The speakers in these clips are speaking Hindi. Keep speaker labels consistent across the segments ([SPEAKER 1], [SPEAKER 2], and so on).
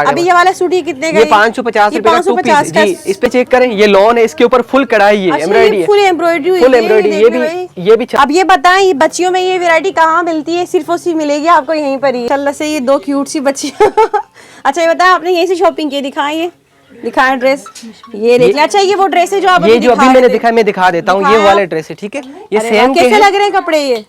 [SPEAKER 1] अभी ये वाला सूट ये कितने का?
[SPEAKER 2] ये 550 रुपए का 2 पीस जी। इस पे चेक करें, ये लॉन है, इसके ऊपर फुल कढ़ाई है, एम्ब्रॉयडरी है,
[SPEAKER 1] फुल एम्ब्रॉयडरी,
[SPEAKER 2] फुल एम्ब्रॉयडरी। ये भी
[SPEAKER 1] अब ये बताएं, ये बच्चियों में ये वैरायटी कहाँ मिलती है? सिर्फ और सिर्फ मिलेगी आपको यहीं पर ही। चल से ये दो क्यूट सी बच्चियां अच्छा ये बताएं, आपने यहीं से शॉपिंग की? दिखाएं ड्रेस, ये देख लें। अच्छा ये वो ड्रेस है जो आप
[SPEAKER 2] ये जो अभी मैंने दिखाया, मैं दिखा देता हूँ। ये वाला ड्रेस है, ठीक है। ये सेम
[SPEAKER 1] कैसे लग रहे हैं कपड़े ये?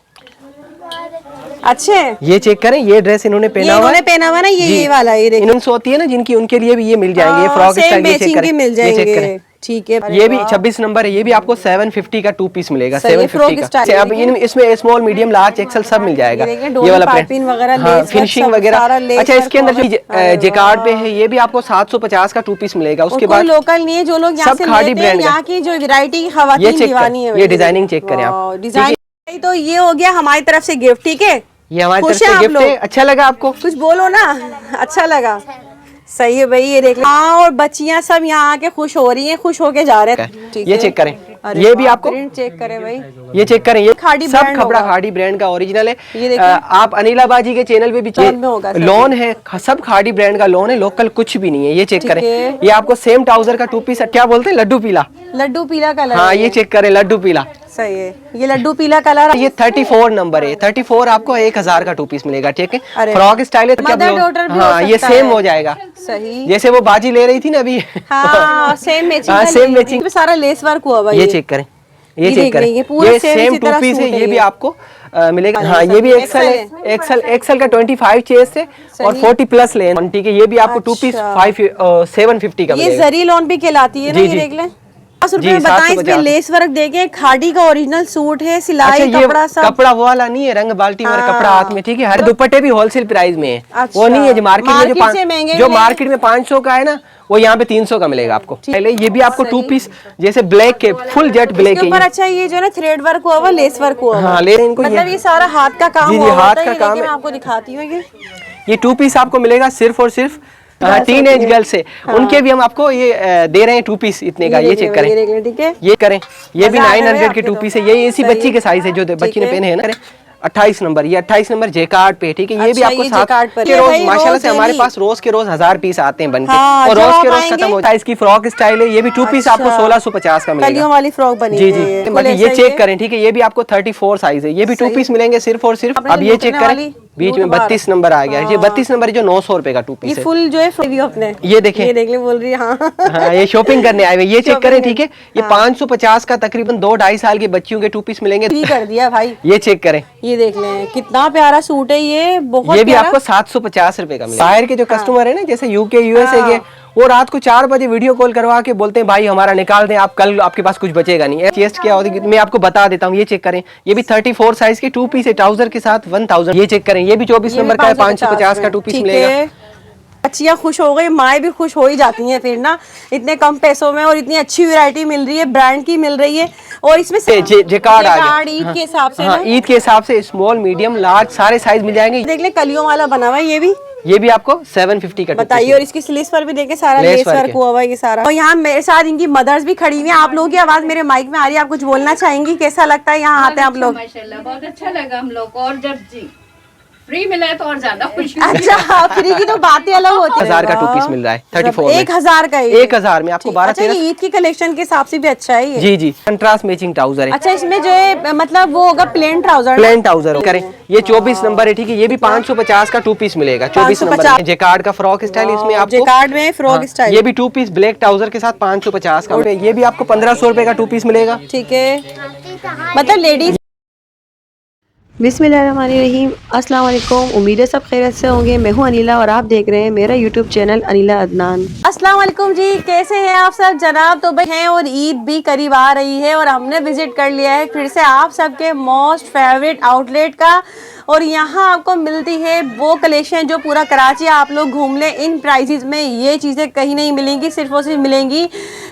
[SPEAKER 1] अच्छे।
[SPEAKER 2] ये चेक करें, ये ड्रेस इन्होंने पहना हुआ
[SPEAKER 1] ना, ये वाला, ये देखिए
[SPEAKER 2] इन्होंने होती है ना जिनकी, उनके लिए भी ये मिल जाएंगे। ये फ्रॉक स्टाइल ये चेक करें,
[SPEAKER 1] मिल जाएंगे, ठीक है।
[SPEAKER 2] ये भी 26 नंबर है, ये भी आपको 750 का 2 पीस मिलेगा। 750 का। अब इसमें स्मॉल, मीडियम, लार्ज, एक्सल सब मिल जाएगा। ये वाला प्रिंट वगैरह, फिनिशिंग वगैरह। अच्छा इसके अंदर जो जेकार्ड पे है, ये भी आपको 750 का 2 पीस मिलेगा। उसके बाद
[SPEAKER 1] लोकल नहीं है, जो लोग यहाँ से लेते हैं, यहाँ की जो वैरायटी की खवातीन दीवानी है।
[SPEAKER 2] ये डिजाइनिंग चेक करें आप,
[SPEAKER 1] डिजाइन। तो ये हो गया हमारी तरफ से गिफ्ट, ठीक है।
[SPEAKER 2] ये हमारी तरफ से गिफ्ट है। अच्छा लगा आपको?
[SPEAKER 1] कुछ बोलो ना, अच्छा लगा। सही है भाई, ये देख लो। हाँ, और बच्चियां सब यहाँ आके खुश हो रही हैं, खुश होके जा रहे हैं।
[SPEAKER 2] ये चेक करें, ये भी आपको
[SPEAKER 1] चेक करें भाई,
[SPEAKER 2] ये चेक करें। ये
[SPEAKER 1] खाड़ी
[SPEAKER 2] सब कपड़ा खाड़ी ब्रांड का ओरिजिनल है।
[SPEAKER 1] ये
[SPEAKER 2] आप अनिला बाजी के चैनल पे भी लोन है, सब खाड़ी ब्रांड का लोन है, लोकल कुछ भी नहीं है। ये चेक करें, ये आपको सेम ट्राउजर का 2 पीस, क्या बोलते हैं, लड्डू पीला कलर। हाँ ये चेक करें, लड्डू पीला।
[SPEAKER 1] सही है, ये लड्डू पीला कलर।
[SPEAKER 2] ये 34 नंबर है, 34 आपको 1000 का 2 पीस मिलेगा, ठीक है। फ्रॉक स्टाइल है तो हाँ ये सेम हो जाएगा।
[SPEAKER 1] सही,
[SPEAKER 2] जैसे वो बाजी ले रही थी ना अभी।
[SPEAKER 1] हाँ, सेम मैचिंग, सारा लेस वर्क हुआ भाई।
[SPEAKER 2] ये चेक करें, ये चेक करें, ये सेम 2 पीस है। ये भी आपको मिलेगा। हाँ ये भी एक्सल का 25 चेस्ट है और 40 प्लस लेन, ठीक है। ये भी आपको 2 पीस 750 का मिलेगा।
[SPEAKER 1] ये जरी लॉन भी कहलाती है ना, ये देख लें। बताएं, इस पे लेस वर्क देखे, खाड़ी का ओरिजिनल सूट है, सिलाई कपड़ा सब।
[SPEAKER 2] कपड़ा वो वाला नहीं है, रंग बाल्टी वाला कपड़ा हाथ में, ठीक है। हर दुपट्टे भी होलसेल प्राइस में है। वो नहीं है जो मार्केट में जो मार्केट में 500 का है ना, वो यहाँ पे 300 का मिलेगा आपको। पहले ये भी आपको 2 पीस जैसे ब्लैक के, फुल जेट ब्लैक है।
[SPEAKER 1] अच्छा ये जो ना थ्रेड वर्क हुआ हुआ, लेस वर्क हुआ,
[SPEAKER 2] हाँ इनको
[SPEAKER 1] मतलब ये सारा हाथ का काम
[SPEAKER 2] हुआ, हाथ का काम है।
[SPEAKER 1] आपको दिखाती हूँ,
[SPEAKER 2] ये 2 पीस आपको मिलेगा सिर्फ और सिर्फ टीनेज गर्ल्स है। उनके भी हम आपको ये दे रहे हैं 2 पीस इतने का। ये चेक करें,
[SPEAKER 1] ठीक है।
[SPEAKER 2] ये करें, ये भी 900 के 2 पीस है। ये इसी बच्ची के साइज है जो बच्ची ने पहने हैं ना। 28 नंबर, ये 28 नंबर जेकार्ड पे, ठीक है। ये भी आपको साथ के रोज माशाल्लाह से हमारे पास रोज के रोज 1000 पीस आते हैं बनके, और रोज के रोज खत्म होता है। इसकी फ्रॉक स्टाइल है, ये भी 2 पीस आपको 1650 का मिलेगा।
[SPEAKER 1] कलियों वाली फ्रॉक बनी
[SPEAKER 2] जी जी। बाकी ये चेक करें, ठीक है। ये भी आपको 34 साइज है, ये भी 2 पीस मिलेंगे सिर्फ और सिर्फ। अब ये चेक करें, बीच में 32 नंबर आ गया। ये 32 नंबर जो 900 रुपए का 2 पीस है।
[SPEAKER 1] फुल जो है अपने,
[SPEAKER 2] ये देखें,
[SPEAKER 1] ये देख ले, बोल रही है।
[SPEAKER 2] हाँ ये शॉपिंग करने आए हुए। ये चेक करें, ठीक है। ये 550 का तकरीबन 2-2.5 साल की बच्चियों के 2 पीस मिलेंगे।
[SPEAKER 1] कर दिया भाई,
[SPEAKER 2] ये चेक करें,
[SPEAKER 1] ये देख लें, कितना प्यारा सूट है ये, बहुत।
[SPEAKER 2] ये भी आपको 750 रुपए का मिलेगा। बाहर के जो कस्टमर है ना, जैसे यूके यूएसए के, वो रात को 4 बजे वीडियो कॉल करवा के बोलते हैं भाई हमारा निकाल दें आप, कल आपके पास कुछ बचेगा नहीं। चेस्ट क्या होती है मैं आपको बता देता हूँ। ये चेक करें, ये भी 34 साइज के 2 पीस है, ट्राउजर के साथ 1000। ये चेक करें, ये भी 24 नंबर का है, 550 का 2 पीस मिलेगा।
[SPEAKER 1] बच्चियां खुश हो गई, माएँ भी खुश हो ही जाती हैं फिर ना, इतने कम पैसों में और इतनी अच्छी वैरायटी मिल रही है, ब्रांड की मिल रही है। और इसमें जेकार्ड ईद के हिसाब से,
[SPEAKER 2] ईद के हिसाब से स्मॉल, मीडियम, लार्ज सारे साइज मिल जाएंगे।
[SPEAKER 1] देख ले, कलियों वाला बना हुआ है,
[SPEAKER 2] ये भी आपको 750 का
[SPEAKER 1] बताइए। और इसकी स्लीव्स पर भी देखे सारा लेस वर्क हुआ हुआ है, ये सारा। और यहाँ मेरे साथ इनकी मदर्स भी खड़ी हुई हैं। आप लोगों की आवाज मेरे माइक में आ रही है, आप कुछ बोलना चाहेंगी? कैसा लगता है यहाँ आते हैं आप लोग?
[SPEAKER 3] माशाल्लाह बहुत अच्छा लगा हम लोग को, और जब जी फ्री मिला है तो और ज्यादा खुशी।
[SPEAKER 1] अच्छा, फ्री की तो बात ही अलग होती है।
[SPEAKER 2] 1000 का 2 पीस मिल रहा है 34
[SPEAKER 1] 1000 का,
[SPEAKER 2] 1000 में आपको 12-13।
[SPEAKER 1] ईद की कलेक्शन के हिसाब से भी अच्छा है ये।
[SPEAKER 2] जी जी, कंट्रास्ट मैचिंग ट्राउजर है।
[SPEAKER 1] अच्छा, इसमें जो है मतलब वो होगा प्लेन ट्राउजर
[SPEAKER 2] करें। ये 24 नंबर है, ठीक है। ये भी 550 का 2 पीस मिलेगा, 24 नंबर जेकार्ड का फ्रॉक स्टाइल। इसमें आपको
[SPEAKER 1] जेकार्ड में फ्रॉक स्टाइल,
[SPEAKER 2] ये भी 2 पीस ब्लैक ट्राउजर के साथ 550 का। ये भी आपको 1500 रुपए का 2 पीस मिलेगा,
[SPEAKER 1] ठीक है। मतलब लेडीज। बिस्मिल्लाहिर्रहमानिर्रहीम, अस्सलाम वालेकुम। उम्मीद है सब खैरियत से होंगे। मैं हूं अनिला और आप देख रहे हैं मेरा यूट्यूब चैनल अनिला अदनान। अस्सलाम वालेकुम जी, कैसे हैं आप सब जनाब? तो भाई हैं, और ईद भी करीब आ रही है और हमने विजिट कर लिया है फिर से आप सबके मोस्ट फेवरेट आउटलेट का। और यहाँ आपको मिलती है वो कलेक्शन जो पूरा कराची आप लोग घूम लें, इन प्राइजेज में ये चीज़ें कहीं नहीं मिलेंगी, सिर्फ और सिर्फ मिलेंगी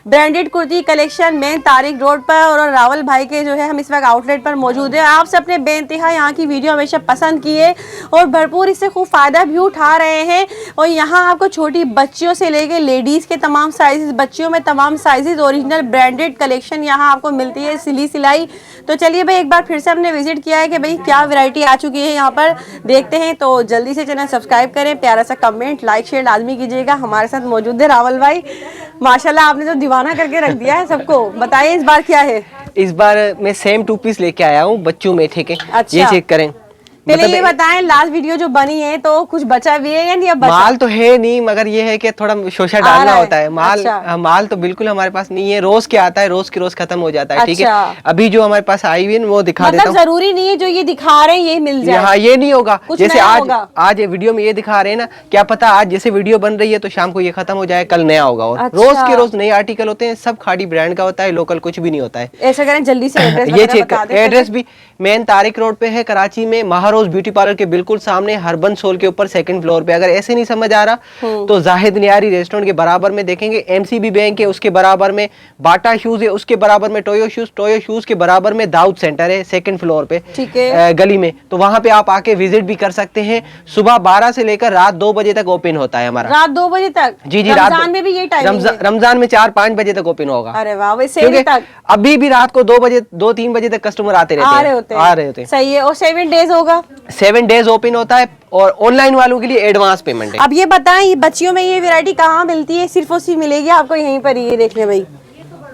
[SPEAKER 1] branded kurti collection main Tariq road पर। और रावल भाई के जो है हम इस वक्त आउटलेट पर मौजूद है। आप सबने बेइंतहा यहाँ की वीडियो हमेशा पसंद की है और भरपूर इससे खूब फ़ायदा भी उठा रहे हैं। और यहाँ आपको छोटी बच्चियों से लेके लेडीज़ के तमाम साइज़, बच्चियों में तमाम साइज़, ओरिजिनल ब्रांडेड कलेक्शन यहाँ आपको मिलती है, सिली सिलाई। तो चलिए भाई, एक बार फिर से हमने विजिट किया है कि भाई क्या वैरायटी आ चुकी है हैं यहाँ पर, देखते हैं तो जल्दी से चैनल सब्सक्राइब करें, प्यारा सा कमेंट लाइक शेयर लाजमी कीजिएगा। हमारे साथ मौजूद है रावल भाई, माशाल्लाह आपने तो दीवाना करके रख दिया है सबको। बताइए इस बार क्या है?
[SPEAKER 2] इस बार मैं सेम 2 पीस लेके आया हूँ बच्चों में, ठीक है।
[SPEAKER 1] अच्छा।
[SPEAKER 2] ये चेक करें।
[SPEAKER 1] पहले ये बताएं, लास्ट वीडियो जो बनी है तो कुछ बचा भी है या नहीं? अब बचा?
[SPEAKER 2] माल तो है नहीं, मगर ये है कि थोड़ा शोशा डालना होता है। माल
[SPEAKER 1] अच्छा।
[SPEAKER 2] माल तो बिल्कुल हमारे पास नहीं है, रोज के आता है, रोज के रोज खत्म हो जाता है, ठीक है।
[SPEAKER 1] अच्छा।
[SPEAKER 2] अभी जो हमारे पास आई हुई है वो दिखा देता
[SPEAKER 1] मतलब
[SPEAKER 2] हूँ।
[SPEAKER 1] जरूरी नहीं है जो ये दिखा रहे हैं ये मिल जाए।
[SPEAKER 2] यहाँ ये नहीं होगा,
[SPEAKER 1] कुछ
[SPEAKER 2] जैसे
[SPEAKER 1] नया
[SPEAKER 2] आज
[SPEAKER 1] होगा।
[SPEAKER 2] आज ये वीडियो में ये दिखा रहे हैं ना, क्या पता आज जैसे वीडियो बन रही है तो शाम को ये खत्म हो जाए, कल नया होगा। और
[SPEAKER 1] अच्छा।
[SPEAKER 2] रोज के रोज नए आर्टिकल होते हैं, सब खाड़ी ब्रांड का होता है, लोकल कुछ भी नहीं होता है।
[SPEAKER 1] ऐसा करें जल्दी से एड्रेस
[SPEAKER 2] ये
[SPEAKER 1] वगैरह
[SPEAKER 2] चेक
[SPEAKER 1] बता दें।
[SPEAKER 2] एड्रेस भी मेन तारिक रोड पे है कराची में, महारोज ब्यूटी पार्लर के बिल्कुल सामने, हरबंस सोल के ऊपर 2nd फ्लोर पे। अगर ऐसे नहीं समझ आ रहा तो जाहिद नियारी रेस्टोरेंट के बराबर में देखेंगे MCB बैंक है, उसके बराबर में बाटा शूज है, उसके बराबर में टोयो शूज के बराबर में दाऊद सेंटर है 2nd फ्लोर पे,
[SPEAKER 1] ठीक है,
[SPEAKER 2] गली में। तो वहां पे आप आके विजिट भी कर सकते हैं। सुबह 12 से लेकर रात 2 बजे तक ओपन होता है हमारा।
[SPEAKER 1] रात 2 बजे तक?
[SPEAKER 2] जी
[SPEAKER 1] रमजान में भी यही टाइम है?
[SPEAKER 2] रमजान में 4-5 बजे तक ओपन होगा।
[SPEAKER 1] अरे वाह, वैसे
[SPEAKER 2] क्योंकि
[SPEAKER 1] तक
[SPEAKER 2] अभी भी रात को 2-3 बजे तक कस्टमर आते रहते हैं, आ रहे होते हैं।
[SPEAKER 1] सही है। और 7 डेज होगा?
[SPEAKER 2] 7 डेज ओपन होता है, और ऑनलाइन वालों के लिए एडवांस पेमेंट है।
[SPEAKER 1] अब ये बताएं, ये बच्चियों में ये वैरायटी कहाँ मिलती है? सिर्फ और सिर्फ मिलेगी आपको यहीं पर। ये देख ले भाई,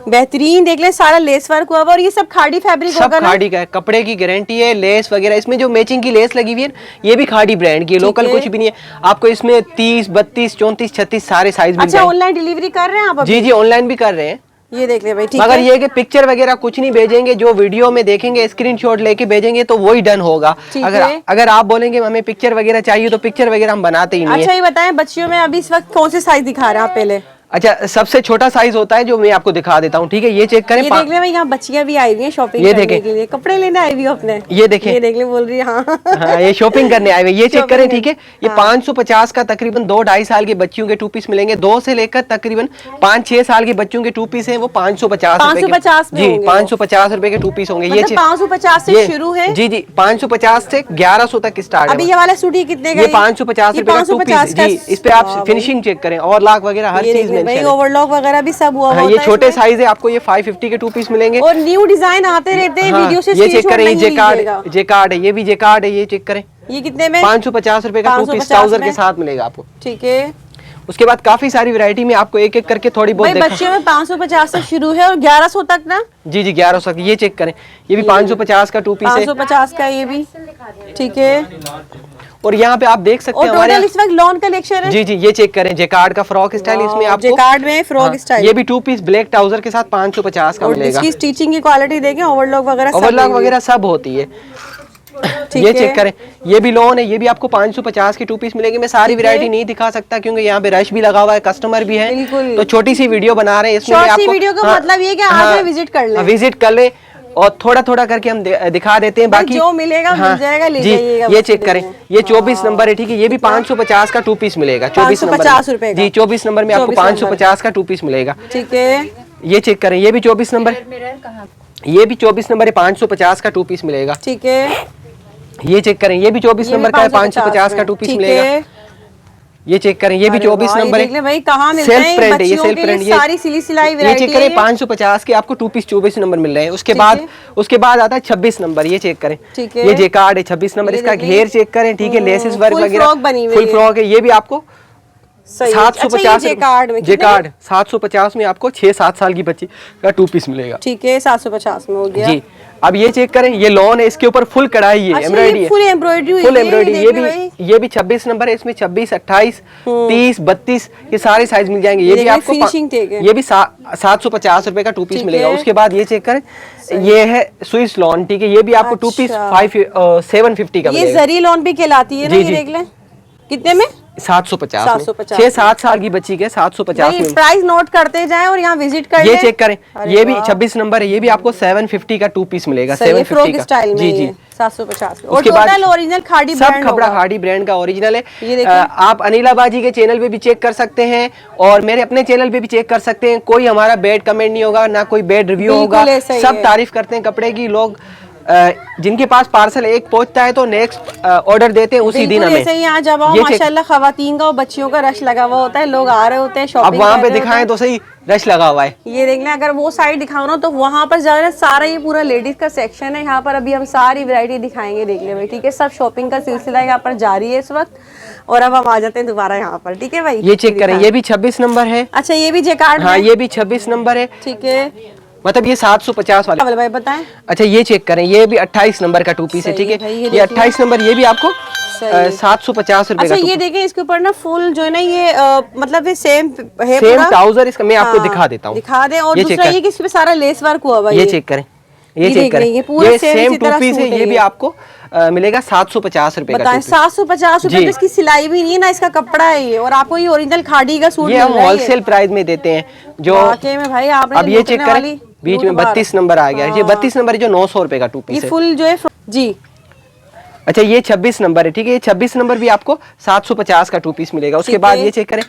[SPEAKER 1] बेहतरीन, देख ले, सारा लेस वर्क हुआ और ये सब खाड़ी फैब्रिक होगा ना?
[SPEAKER 2] खाड़ी का है, कपड़े की गारंटी है, लेस वगैरह। इसमें जो मैचिंग की लेस लगी हुई है ये भी खाड़ी ब्रांड की है, लोकल कुछ भी नहीं है। आपको इसमें 30, 32, 34, 36 सारे साइज मिल
[SPEAKER 1] अच्छा,
[SPEAKER 2] जाएंगे।
[SPEAKER 1] ऑनलाइन डिलीवरी कर रहे हैं आप?
[SPEAKER 2] जी ऑनलाइन भी कर रहे हैं।
[SPEAKER 1] ये देख ले भाई, ठीक
[SPEAKER 2] मगर
[SPEAKER 1] है।
[SPEAKER 2] ये कि पिक्चर वगैरह कुछ नहीं भेजेंगे, जो वीडियो में देखेंगे स्क्रीनशॉट लेके भेजेंगे तो वही डन होगा। अगर आप बोलेंगे हमें पिक्चर वगैरह चाहिए तो पिक्चर वगैरह हम बनाते ही नहीं।
[SPEAKER 1] अच्छा, ये बताएं बच्चियों में अभी इस वक्त कौन से साइज दिखा रहे हैं आप पहले?
[SPEAKER 2] अच्छा, सबसे छोटा साइज होता है जो मैं आपको दिखा देता हूँ, ठीक है। ये चेक करें।
[SPEAKER 1] ये देख ले भाई, यहाँ बच्चियां भी आई हुई हैं शॉपिंग करने के लिए, कपड़े लेने आई हुई अपने।
[SPEAKER 2] ये देखें,
[SPEAKER 1] ये देख ले, बोल रही है हाँ।
[SPEAKER 2] हाँ, ये शॉपिंग करने आए हुए। ये चेक करें, ठीक है। ये 550 का तकरीबन 2-2.5 साल के बच्चियों के 2 पीस मिलेंगे। 2 से लेकर तकरीबन 5-6 साल के बच्चों के 2 पीस हैं, वो 550
[SPEAKER 1] जी
[SPEAKER 2] 550 रुपए के 2 पीस होंगे। ये
[SPEAKER 1] 550 से शुरू है?
[SPEAKER 2] जी 550 से 1100 तक स्टार्ट है।
[SPEAKER 1] अभी ये वाला सूट कितने का?
[SPEAKER 2] ये 550 रुपए का 2 पीस जी। इस पे आप फिनिशिंग चेक करें, ओवरलॉक वगैरह हर चीज में,
[SPEAKER 1] ओवरलॉक वगैरह भी सब हुआ।
[SPEAKER 2] ये छोटे साइज है, आपको ये 550 के 2 पीस मिलेंगे।
[SPEAKER 1] और न्यू डिजाइन आते रहते हैं, वीडियो से
[SPEAKER 2] ये चेक करें, जे कार्ड है, ये भी जे कार्ड है। ये चेक करें,
[SPEAKER 1] ये कितने में?
[SPEAKER 2] 550 रुपए का 2 पीस ट्राउजर के साथ मिलेगा आपको,
[SPEAKER 1] ठीक है।
[SPEAKER 2] उसके बाद काफी सारी वैरायटी में आपको एक एक करके थोड़ी बहुत
[SPEAKER 1] बच्चे में 550 से शुरू है और 1100 तक ना?
[SPEAKER 2] जी 1100 तक। ये चेक करें, ये भी 550 का 2 पीस है।
[SPEAKER 1] 550 का ये भी, ठीक है।
[SPEAKER 2] और यहाँ पे आप देख सकते हैं हमारे
[SPEAKER 1] इस वक्त लॉन कलेक्शन है।
[SPEAKER 2] जी ये चेक करें, जेकार्ड का फ्रॉक स्टाइल इसमें आपको,
[SPEAKER 1] जेकार्ड में फ्रॉक स्टाइल।
[SPEAKER 2] ये भी 2 पीस ब्लैक ट्राउजर के साथ 550 का मिलेगा।
[SPEAKER 1] इसकी स्टिचिंग की क्वालिटी देखें, ओवरलॉक
[SPEAKER 2] वगैरह सब होती है। ये चेक करें, ये भी लोन है, ये भी आपको 550 के 2 पीस मिलेंगे। मैं सारी वैरायटी नहीं दिखा सकता क्योंकि यहाँ पे रश भी लगा हुआ है, कस्टमर भी है, तो छोटी सी वीडियो बना रहे हैं। इसमें आपको
[SPEAKER 1] वीडियो का मतलब ये कि आप विजिट कर ले
[SPEAKER 2] और थोड़ा थोड़ा करके हम दिखा देते हैं, बाकी
[SPEAKER 1] जो मिलेगा मिल जाएगा, ले जाइएगा।
[SPEAKER 2] ये चेक करें, ये 24 नंबर है, ठीक है। ये भी 550 का 2 पीस मिलेगा। 24 नंबर जी, 24 नंबर में आपको 550 का 2 पीस मिलेगा,
[SPEAKER 1] ठीक है।
[SPEAKER 2] ये चेक करें, ये भी 24 नंबर, ये भी 24 नंबर है, 550 का 2 पीस मिलेगा,
[SPEAKER 1] ठीक है।
[SPEAKER 2] ये चेक करें, ये भी 24 नंबर का है, 550 का 2 पीस मिलेगा। ये चेक करें, ये भी 24 नंबर है,
[SPEAKER 1] भाई कहाँ मिलते
[SPEAKER 2] सेल्फ प्रिंट है, ये सेल्फ प्रिंट, ये
[SPEAKER 1] सारी सिली सिलाई
[SPEAKER 2] ये चेक करें 550 के आपको 2 पीस 24 नंबर मिल रहे हैं। उसके बाद आता है 26 नंबर, ये चेक करें, ये जे कार्ड है 26 नंबर, इसका घेर चेक करें, ठीक है। लेसेस वर्क वगैरह फुल फ्रॉक है, ये भी आपको 750 जे कार्ड 750 में आपको 6-7 साल की बच्ची का 2 पीस मिलेगा,
[SPEAKER 1] ठीक है। 750 में हो गया जी।
[SPEAKER 2] अब ये चेक करें, ये लॉन है, इसके ऊपर फुल कढ़ाई है, एम्ब्रॉयडरी है,
[SPEAKER 1] फुल एम्ब्रॉयडरी।
[SPEAKER 2] ये भी 26 नंबर है, इसमें 26, 28, 30, 32 ये सारे साइज मिल जाएंगे। ये भी आपको ये भी 750 रुपए का 2 पीस मिलेगा। उसके बाद ये चेक करें, ये है स्विस लॉन, ठीक है। ये भी आपको 2 पीस 750 का मिलेगा।
[SPEAKER 1] ये जरी लॉन भी कहलाती है ना, ये देख लें कितने में?
[SPEAKER 2] 750 6-7 साल की बच्ची के 750 में।
[SPEAKER 1] प्राइस नोट करते जाएं और यहाँ विजिट कर
[SPEAKER 2] ये चेक करें, ये भी 26 नंबर है, ये भी आपको 750 का 2 पीस मिलेगा, 750 का जी 750।
[SPEAKER 1] और टोटल ओरिजिनल खाड़ी
[SPEAKER 2] सब कपड़ा खाड़ी ब्रांड का ओरिजिनल है। आप अनिला बाजी के चैनल पे भी चेक कर सकते हैं और मेरे अपने चैनल पे भी चेक कर सकते हैं। कोई हमारा बैड कमेंट नहीं होगा, ना कोई बैड रिव्यू होगा, सब तारीफ करते हैं कपड़े की लोग। जिनके पास पार्सल एक पहुंचता है तो नेक्स्ट ऑर्डर देते हैं उसी दिन
[SPEAKER 1] बिल्कुल
[SPEAKER 2] हमें।
[SPEAKER 1] ऐसे ही यहाँ जब आओ
[SPEAKER 2] ये check-
[SPEAKER 1] माशाल्लाह खवातीन का और बच्चियों का रश लगा हुआ होता है, लोग आ रहे होते हैं
[SPEAKER 2] अब
[SPEAKER 1] शॉपिंग
[SPEAKER 2] वहाँ
[SPEAKER 1] कर
[SPEAKER 2] पे
[SPEAKER 1] रहे होते
[SPEAKER 2] दिखाएं तो सही रश लगा हुआ है।
[SPEAKER 1] हैं। ये देख लें, अगर वो साइड दिखाओ ना तो वहाँ पर जा रहे सारा ये पूरा लेडीज का सेक्शन है। यहाँ पर अभी हम सारी वैरायटी दिखाएंगे, देख ले भाई, ठीक है। सब शॉपिंग का सिलसिला यहाँ पर जारी है इस वक्त, और अब हम आ जाते हैं दोबारा यहाँ पर, ठीक है भाई।
[SPEAKER 2] ये चेक करें, ये भी 26 नंबर है।
[SPEAKER 1] अच्छा ये भी जेकार्ड
[SPEAKER 2] हाँ
[SPEAKER 1] है,
[SPEAKER 2] ये भी 26 नंबर है,
[SPEAKER 1] ठीक है।
[SPEAKER 2] मतलब ये 750 वाले।
[SPEAKER 1] अवल भाई बताएं।
[SPEAKER 2] अच्छा ये चेक करें, ये भी 28 नंबर का 2 पीस है,
[SPEAKER 1] सही
[SPEAKER 2] ठीक
[SPEAKER 1] है भाई,
[SPEAKER 2] है।
[SPEAKER 1] ये
[SPEAKER 2] ये 28 नंबर, ये भी आपको
[SPEAKER 1] सही।
[SPEAKER 2] 750 रुपए
[SPEAKER 1] अच्छा
[SPEAKER 2] का।
[SPEAKER 1] ये देखें, इसके ऊपर ना फुल जो है ना ये मतलब ये सेम है
[SPEAKER 2] सेम
[SPEAKER 1] पूरा।
[SPEAKER 2] ट्राउजर इसका मैं आपको
[SPEAKER 1] हाँ,
[SPEAKER 2] दिखा देता हूँ।
[SPEAKER 1] दिखा दे। और
[SPEAKER 2] ये चेक
[SPEAKER 1] दूसरा
[SPEAKER 2] कर।
[SPEAKER 1] ये कि इसमें सारा लेस वर्क हुआ हुआ है।
[SPEAKER 2] ये चेक करें, ये
[SPEAKER 1] ये
[SPEAKER 2] चेक
[SPEAKER 1] देख
[SPEAKER 2] करें,
[SPEAKER 1] लें, ये पूरा
[SPEAKER 2] ये
[SPEAKER 1] सेम
[SPEAKER 2] सेम
[SPEAKER 1] इसी
[SPEAKER 2] 2
[SPEAKER 1] तरह
[SPEAKER 2] पीस है।
[SPEAKER 1] सूट है
[SPEAKER 2] ये भी
[SPEAKER 1] ये।
[SPEAKER 2] आपको मिलेगा 750 रुपए का।
[SPEAKER 1] बताएं, 750 रुपए
[SPEAKER 2] जी।
[SPEAKER 1] तो इसकी सिलाई भी नहीं है ना, इसका कपड़ा है ये, और आपको ये ओरिजिनल खादी का सूट
[SPEAKER 2] ये
[SPEAKER 1] मिल
[SPEAKER 2] हम
[SPEAKER 1] रहा है।
[SPEAKER 2] होलसेल प्राइस में देते हैं जो।
[SPEAKER 1] वाकई में भाई आपने
[SPEAKER 2] अब ये चेक
[SPEAKER 1] लूटने
[SPEAKER 2] करें,
[SPEAKER 1] वाली
[SPEAKER 2] बीच में
[SPEAKER 1] लूट मार।
[SPEAKER 2] 32 नंबर आ गया। ये 32 नंबर है जो 900 रुपए का 2
[SPEAKER 1] ये
[SPEAKER 2] पीस है।
[SPEAKER 1] फुल जो है जी।
[SPEAKER 2] अच्छा ये 26 नंबर है, ठीक है। ये 26 नंबर भी आपको 750 का 2 पीस मिलेगा। उसके
[SPEAKER 1] ठीक
[SPEAKER 2] बाद
[SPEAKER 1] है।
[SPEAKER 2] ये चेक करें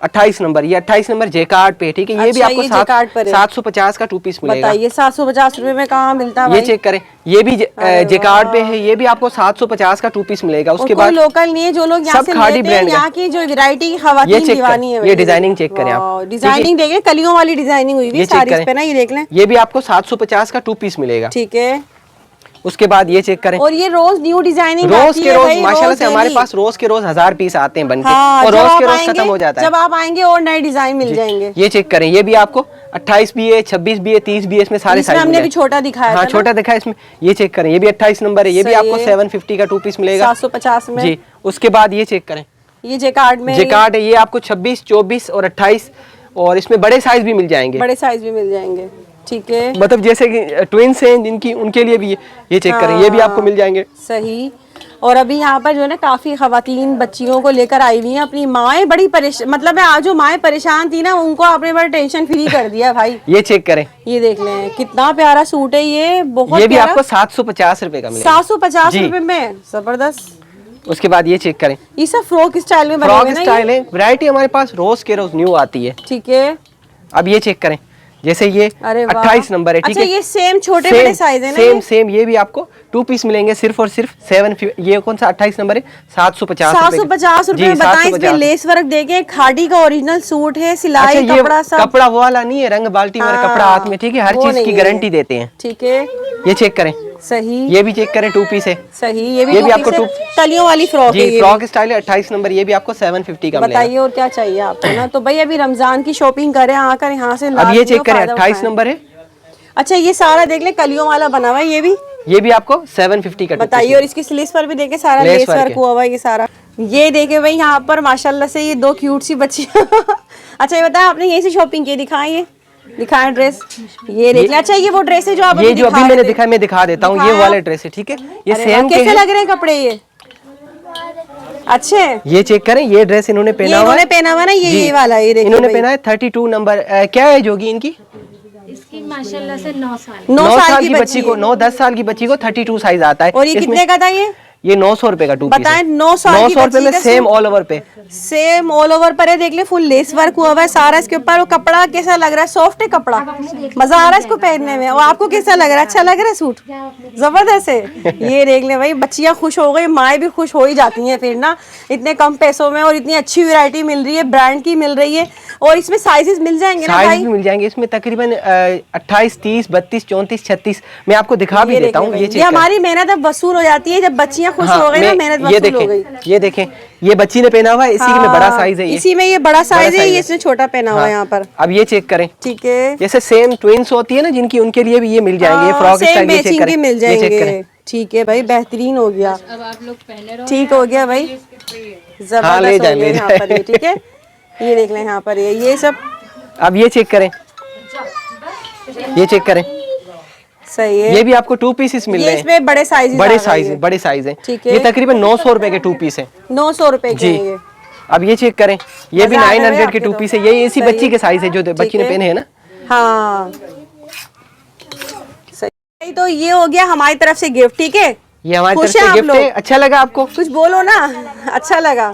[SPEAKER 2] 28 नंबर, ये 28 नंबर जेकार्ड पे, ठीक है। ये भी
[SPEAKER 1] अच्छा,
[SPEAKER 2] आपको
[SPEAKER 1] ये जेकार्ड पर है।
[SPEAKER 2] 750 का 2 पीस मिलेगा।
[SPEAKER 1] बताइए 750 रुपए में कहाँ मिलता है
[SPEAKER 2] ये
[SPEAKER 1] भाई?
[SPEAKER 2] चेक करें, ये भी जेकार्ड पे है। ये भी आपको 750 का 2 पीस मिलेगा।
[SPEAKER 1] और
[SPEAKER 2] उसके
[SPEAKER 1] कोई
[SPEAKER 2] बाद
[SPEAKER 1] लोकल नहीं है, जो लोग यहाँ
[SPEAKER 2] सब
[SPEAKER 1] से
[SPEAKER 2] खादी
[SPEAKER 1] लेते हैं,
[SPEAKER 2] ब्रांड का।
[SPEAKER 1] यहाँ की जो वैरायटी की
[SPEAKER 2] ये
[SPEAKER 1] खवातीन
[SPEAKER 2] चेक
[SPEAKER 1] दीवानी है
[SPEAKER 2] करें,
[SPEAKER 1] भाई।
[SPEAKER 2] ये डिजाइनिंग चेक करें आप।
[SPEAKER 1] डिजाइनिंग देखिए, कलियों वाली डिजाइनिंग हुई हुई
[SPEAKER 2] ये
[SPEAKER 1] है
[SPEAKER 2] चेक
[SPEAKER 1] सारी इस
[SPEAKER 2] करें।
[SPEAKER 1] पे ना, ये देख लें।
[SPEAKER 2] ये भी आपको 750 का 2 पीस मिलेगा।
[SPEAKER 1] ठीक है।
[SPEAKER 2] उसके बाद ये चेक करें,
[SPEAKER 1] और ये रोज न्यू डिजाइनिंग
[SPEAKER 2] रोज
[SPEAKER 1] आती
[SPEAKER 2] के
[SPEAKER 1] है
[SPEAKER 2] रोज
[SPEAKER 1] भाई,
[SPEAKER 2] माशाल्लाह से हमारे
[SPEAKER 1] डेली।
[SPEAKER 2] पास रोज के रोज 1000 पीस आते हैं बनके,
[SPEAKER 1] हाँ,
[SPEAKER 2] और
[SPEAKER 1] जब
[SPEAKER 2] रोज
[SPEAKER 1] आप
[SPEAKER 2] के रोज
[SPEAKER 1] आएंगे-
[SPEAKER 2] खत्म हो जाता है।
[SPEAKER 1] जब आप आएंगे और नए डिजाइन मिल जाएंगे।
[SPEAKER 2] ये चेक करें, ये भी आपको 28 भी है, 26 भी है, 30 भी है, इसमें सारे
[SPEAKER 1] इसमें
[SPEAKER 2] साइज
[SPEAKER 1] हमने भी छोटा दिखाया
[SPEAKER 2] हाँ
[SPEAKER 1] था
[SPEAKER 2] छोटा दिखा है इसमें। ये चेक करें, ये भी 28 नंबर है। ये भी
[SPEAKER 1] सही
[SPEAKER 2] आपको
[SPEAKER 1] है।
[SPEAKER 2] 750 का 2 पीस मिलेगा
[SPEAKER 1] 750 में
[SPEAKER 2] जी। उसके बाद ये चेक करें,
[SPEAKER 1] ये जेकार्ड में
[SPEAKER 2] जेकार्ड है। ये आपको 26, 24 और 28, और इसमें बड़े साइज भी मिल जाएंगे।
[SPEAKER 1] बड़े साइज भी मिल जाएंगे, ठीक है।
[SPEAKER 2] मतलब जैसे कि ट्विंस हैं जिनकी, उनके लिए भी ये चेक करें, ये भी आपको मिल जाएंगे।
[SPEAKER 1] सही। और अभी यहाँ पर जो है ना काफी खवातीन बच्चियों को लेकर आई हुई हैं। अपनी माएँ बड़ी परेशान, मतलब आज जो माएँ परेशान थी ना, उनको आपने बड़ा टेंशन फ्री कर दिया भाई।
[SPEAKER 2] ये चेक करें,
[SPEAKER 1] ये देख लें, कितना प्यारा सूट है ये, बहुत
[SPEAKER 2] ये भी
[SPEAKER 1] प्यारा।
[SPEAKER 2] आपको 750 रुपए का मिलेगा।
[SPEAKER 1] 750
[SPEAKER 2] जी।
[SPEAKER 1] रुपए में, जबरदस्त।
[SPEAKER 2] उसके बाद ये चेक करें,
[SPEAKER 1] ये सब फ्रॉक स्टाइल में बने
[SPEAKER 2] फ्रॉक
[SPEAKER 1] हुए ना
[SPEAKER 2] स्टाइल है। वैरायटी हमारे पास रोज के रोज न्यू आती है।
[SPEAKER 1] ठीक है।
[SPEAKER 2] अब ये चेक करें, जैसे ये
[SPEAKER 1] अरे वाह।
[SPEAKER 2] 28 नंबर है, ठीक
[SPEAKER 1] अच्छा,
[SPEAKER 2] है।
[SPEAKER 1] ये सेम छोटे
[SPEAKER 2] सेम-
[SPEAKER 1] बड़े साइज है ना
[SPEAKER 2] सेम
[SPEAKER 1] ये?
[SPEAKER 2] सेम ये भी आपको 2 पीस मिलेंगे सिर्फ और सिर्फ 7। ये कौन सा 28 नंबर है? 750
[SPEAKER 1] 750 रुपए में। बताएं, इसमें
[SPEAKER 2] 750।
[SPEAKER 1] लेस वर्क देखें, खादी का ओरिजिनल सूट है, सिलाई
[SPEAKER 2] अच्छा, ये
[SPEAKER 1] कपड़ा सब।
[SPEAKER 2] कपड़ा वो वाला नहीं है, रंग बाल्टी वाला
[SPEAKER 1] हाँ,
[SPEAKER 2] कपड़ा हाथ में, ठीक है। हर
[SPEAKER 1] वो
[SPEAKER 2] चीज
[SPEAKER 1] नहीं
[SPEAKER 2] की
[SPEAKER 1] है।
[SPEAKER 2] गारंटी देते हैं।
[SPEAKER 1] ठीक है।
[SPEAKER 2] ये चेक करें,
[SPEAKER 1] सही।
[SPEAKER 2] ये भी चेक करें, 2 पीस है
[SPEAKER 1] सही। ये
[SPEAKER 2] ये
[SPEAKER 1] भी
[SPEAKER 2] भी आपको
[SPEAKER 1] आपको
[SPEAKER 2] टू-
[SPEAKER 1] तलियों वाली फ्रॉक है
[SPEAKER 2] जी।
[SPEAKER 1] ये
[SPEAKER 2] फ्रॉक स्टाइल है, 28 नंबर। ये भी आपको 750 का मिलेगा।
[SPEAKER 1] बताइए और क्या चाहिए आपको ना। तो भाई अभी रमजान की शॉपिंग करें आकर यहाँ से।
[SPEAKER 2] अब ये
[SPEAKER 1] लाजमी
[SPEAKER 2] चेक करें,
[SPEAKER 1] फायदा
[SPEAKER 2] 28
[SPEAKER 1] उठाएं।
[SPEAKER 2] नंबर है।
[SPEAKER 1] अच्छा, ये सारा देख ले, कलियों वाला बना हुआ है ये भी।
[SPEAKER 2] ये भी आपको 750 का 2
[SPEAKER 1] बताइए।
[SPEAKER 2] पीस
[SPEAKER 1] और इसकी स्लीव्स पर भी देखे सारा
[SPEAKER 2] लेस
[SPEAKER 1] लेस
[SPEAKER 2] वर्क
[SPEAKER 1] वर्क
[SPEAKER 2] है।
[SPEAKER 1] हुआ हुआ है ये सारा। ये देखे भाई यहाँ पर माशाल्लाह से ये 2 क्यूट सी बच्ची। अच्छा ये बताया आपने यहीं से शॉपिंग की? दिखाएं, दिखाएं ड्रेस। ये देख ले। अच्छा ये वो ड्रेस है जो आप
[SPEAKER 2] ये
[SPEAKER 1] अभी
[SPEAKER 2] जो अभी
[SPEAKER 1] दिखा
[SPEAKER 2] मैंने
[SPEAKER 1] रहे थे।
[SPEAKER 2] दिखाया, मैं दिखा देता हूँ। ये
[SPEAKER 1] दिखाया।
[SPEAKER 2] वाले ड्रेस है, ठीक है। ये
[SPEAKER 1] अरे
[SPEAKER 2] सेम
[SPEAKER 1] वाह,
[SPEAKER 2] के
[SPEAKER 1] कैसे
[SPEAKER 2] हैं।
[SPEAKER 1] लग रहे हैं कपड़े ये? अच्छे।
[SPEAKER 2] ये चेक करें, ये ड्रेस इन्होंने
[SPEAKER 1] ये
[SPEAKER 2] पहना हुआ
[SPEAKER 1] इन्होंने
[SPEAKER 2] है।
[SPEAKER 1] पहना हुआ ना,
[SPEAKER 2] जी।
[SPEAKER 1] ये वाला, ये देखिए
[SPEAKER 2] इन्होंने
[SPEAKER 1] भाई।
[SPEAKER 2] पहना है 32 नंबर। क्या एज होगी इनकी?
[SPEAKER 4] इसकी माशाल्लाह से 9 साल।
[SPEAKER 1] 9
[SPEAKER 2] साल की बच्ची को, 9-10 साल की बच्ची को 32 साइज आता है।
[SPEAKER 1] और ये
[SPEAKER 2] इसमें-
[SPEAKER 1] कितने का था ये?
[SPEAKER 2] ये 900 रुपए का 2 पीस
[SPEAKER 1] बताएं,
[SPEAKER 2] है।
[SPEAKER 1] 900 की
[SPEAKER 2] 900 रुपए
[SPEAKER 1] बच्ची
[SPEAKER 2] में
[SPEAKER 1] का
[SPEAKER 2] सेम
[SPEAKER 1] सूट।
[SPEAKER 2] ऑल ओवर पे।
[SPEAKER 1] सेम ऑल ओवर पर है, देख ले, फुल लेस वर्क हुआ हुआ है सारा इसके ऊपर। और कपड़ा कैसा लग रहा है? सॉफ्ट है कपड़ा, मजा आ रहा है इसको पहनने में। और आपको कैसा लग रहा है? अच्छा लग रहा है सूट? जबरदस्त है। ये देख ले भाई, बच्चियां खुश हो गई, माएँ भी खुश हो ही जाती हैं फिर ना, इतने कम पैसों में और इतनी अच्छी वैरायटी मिल रही है, ब्रांड की मिल रही है। और इसमें साइजेस मिल जाएंगे ना
[SPEAKER 2] साइज
[SPEAKER 1] भाई?
[SPEAKER 2] भी मिल जाएंगे इसमें तकरीबन 28, 30, 32, 34, 36। मैं आपको दिखा भी
[SPEAKER 1] ये
[SPEAKER 2] देता
[SPEAKER 1] देखें
[SPEAKER 2] हूँ।
[SPEAKER 1] भाई,
[SPEAKER 2] ये
[SPEAKER 1] ये
[SPEAKER 2] चेक करें।
[SPEAKER 1] हमारी मेहनत अब वसूल हो जाती है जब बच्चियां खुश
[SPEAKER 2] हाँ,
[SPEAKER 1] हो गई ना,
[SPEAKER 2] मैं-
[SPEAKER 1] मेहनत
[SPEAKER 2] ये
[SPEAKER 1] वसूल हो गई।
[SPEAKER 2] देखें, ये देखें, ये बच्ची ने पहना हुआ है। इसी में बड़ा साइज है ये।
[SPEAKER 1] इसी में ये बड़ा साइज है,
[SPEAKER 2] size
[SPEAKER 1] ये
[SPEAKER 2] है।
[SPEAKER 1] इसने छोटा पहना हुआ है यहाँ पर।
[SPEAKER 2] अब ये चेक करें,
[SPEAKER 1] ठीक है।
[SPEAKER 2] जैसे सेम ट्विंस होती है ना जिनकी, उनके लिए भी ये मिल जाएंगे। ये फ्रॉक
[SPEAKER 1] सेम
[SPEAKER 2] स्टाइल, ये चेक
[SPEAKER 1] मैचिंग
[SPEAKER 2] करें,
[SPEAKER 1] के मिल
[SPEAKER 2] ये चेक
[SPEAKER 1] जाएंगे।
[SPEAKER 2] करें।
[SPEAKER 1] ठीक है भाई, बेहतरीन हो गया।
[SPEAKER 4] अब आप लोग पहने रहो।
[SPEAKER 1] ठीक हो गया भाई,
[SPEAKER 2] हाँ,
[SPEAKER 1] जबरदस्त
[SPEAKER 2] ले
[SPEAKER 1] हो
[SPEAKER 2] जाए,
[SPEAKER 1] गया
[SPEAKER 2] ले
[SPEAKER 1] यहाँ
[SPEAKER 2] जाए।
[SPEAKER 1] पर ये। ठीक है, ये देख लें यहाँ पर ये सब
[SPEAKER 2] अब ये चेक करें, ये चेक करें।
[SPEAKER 1] सही है।
[SPEAKER 2] ये भी आपको 2 पीसेस मिल
[SPEAKER 1] ये
[SPEAKER 2] रहे हैं।
[SPEAKER 1] इसमें बड़े साइज,
[SPEAKER 2] बड़े साइज है, बड़े साइज है।
[SPEAKER 1] ठीक है।
[SPEAKER 2] ये तकरीबन 900 रुपए के 2 पीस है
[SPEAKER 1] 900 रुपए के
[SPEAKER 2] जी।
[SPEAKER 1] हैं ये।
[SPEAKER 2] अब ये चेक करें, ये भी
[SPEAKER 1] मजा आ रहा है
[SPEAKER 2] 900 के
[SPEAKER 1] आपके
[SPEAKER 2] 2
[SPEAKER 1] तो।
[SPEAKER 2] पीस है। ये इसी
[SPEAKER 1] सही
[SPEAKER 2] बच्ची
[SPEAKER 1] है।
[SPEAKER 2] के साइज है जो बच्ची ने
[SPEAKER 1] है।
[SPEAKER 2] पहने हैं ना।
[SPEAKER 1] हाँ सही। तो ये हो गया हमारी तरफ से गिफ्ट, ठीक है।
[SPEAKER 2] ये हमारी तरफ
[SPEAKER 1] खुश हैं
[SPEAKER 2] से
[SPEAKER 1] आप
[SPEAKER 2] गिफ्ट
[SPEAKER 1] लोग?
[SPEAKER 2] है। अच्छा लगा आपको?
[SPEAKER 1] कुछ बोलो ना। अच्छा लगा,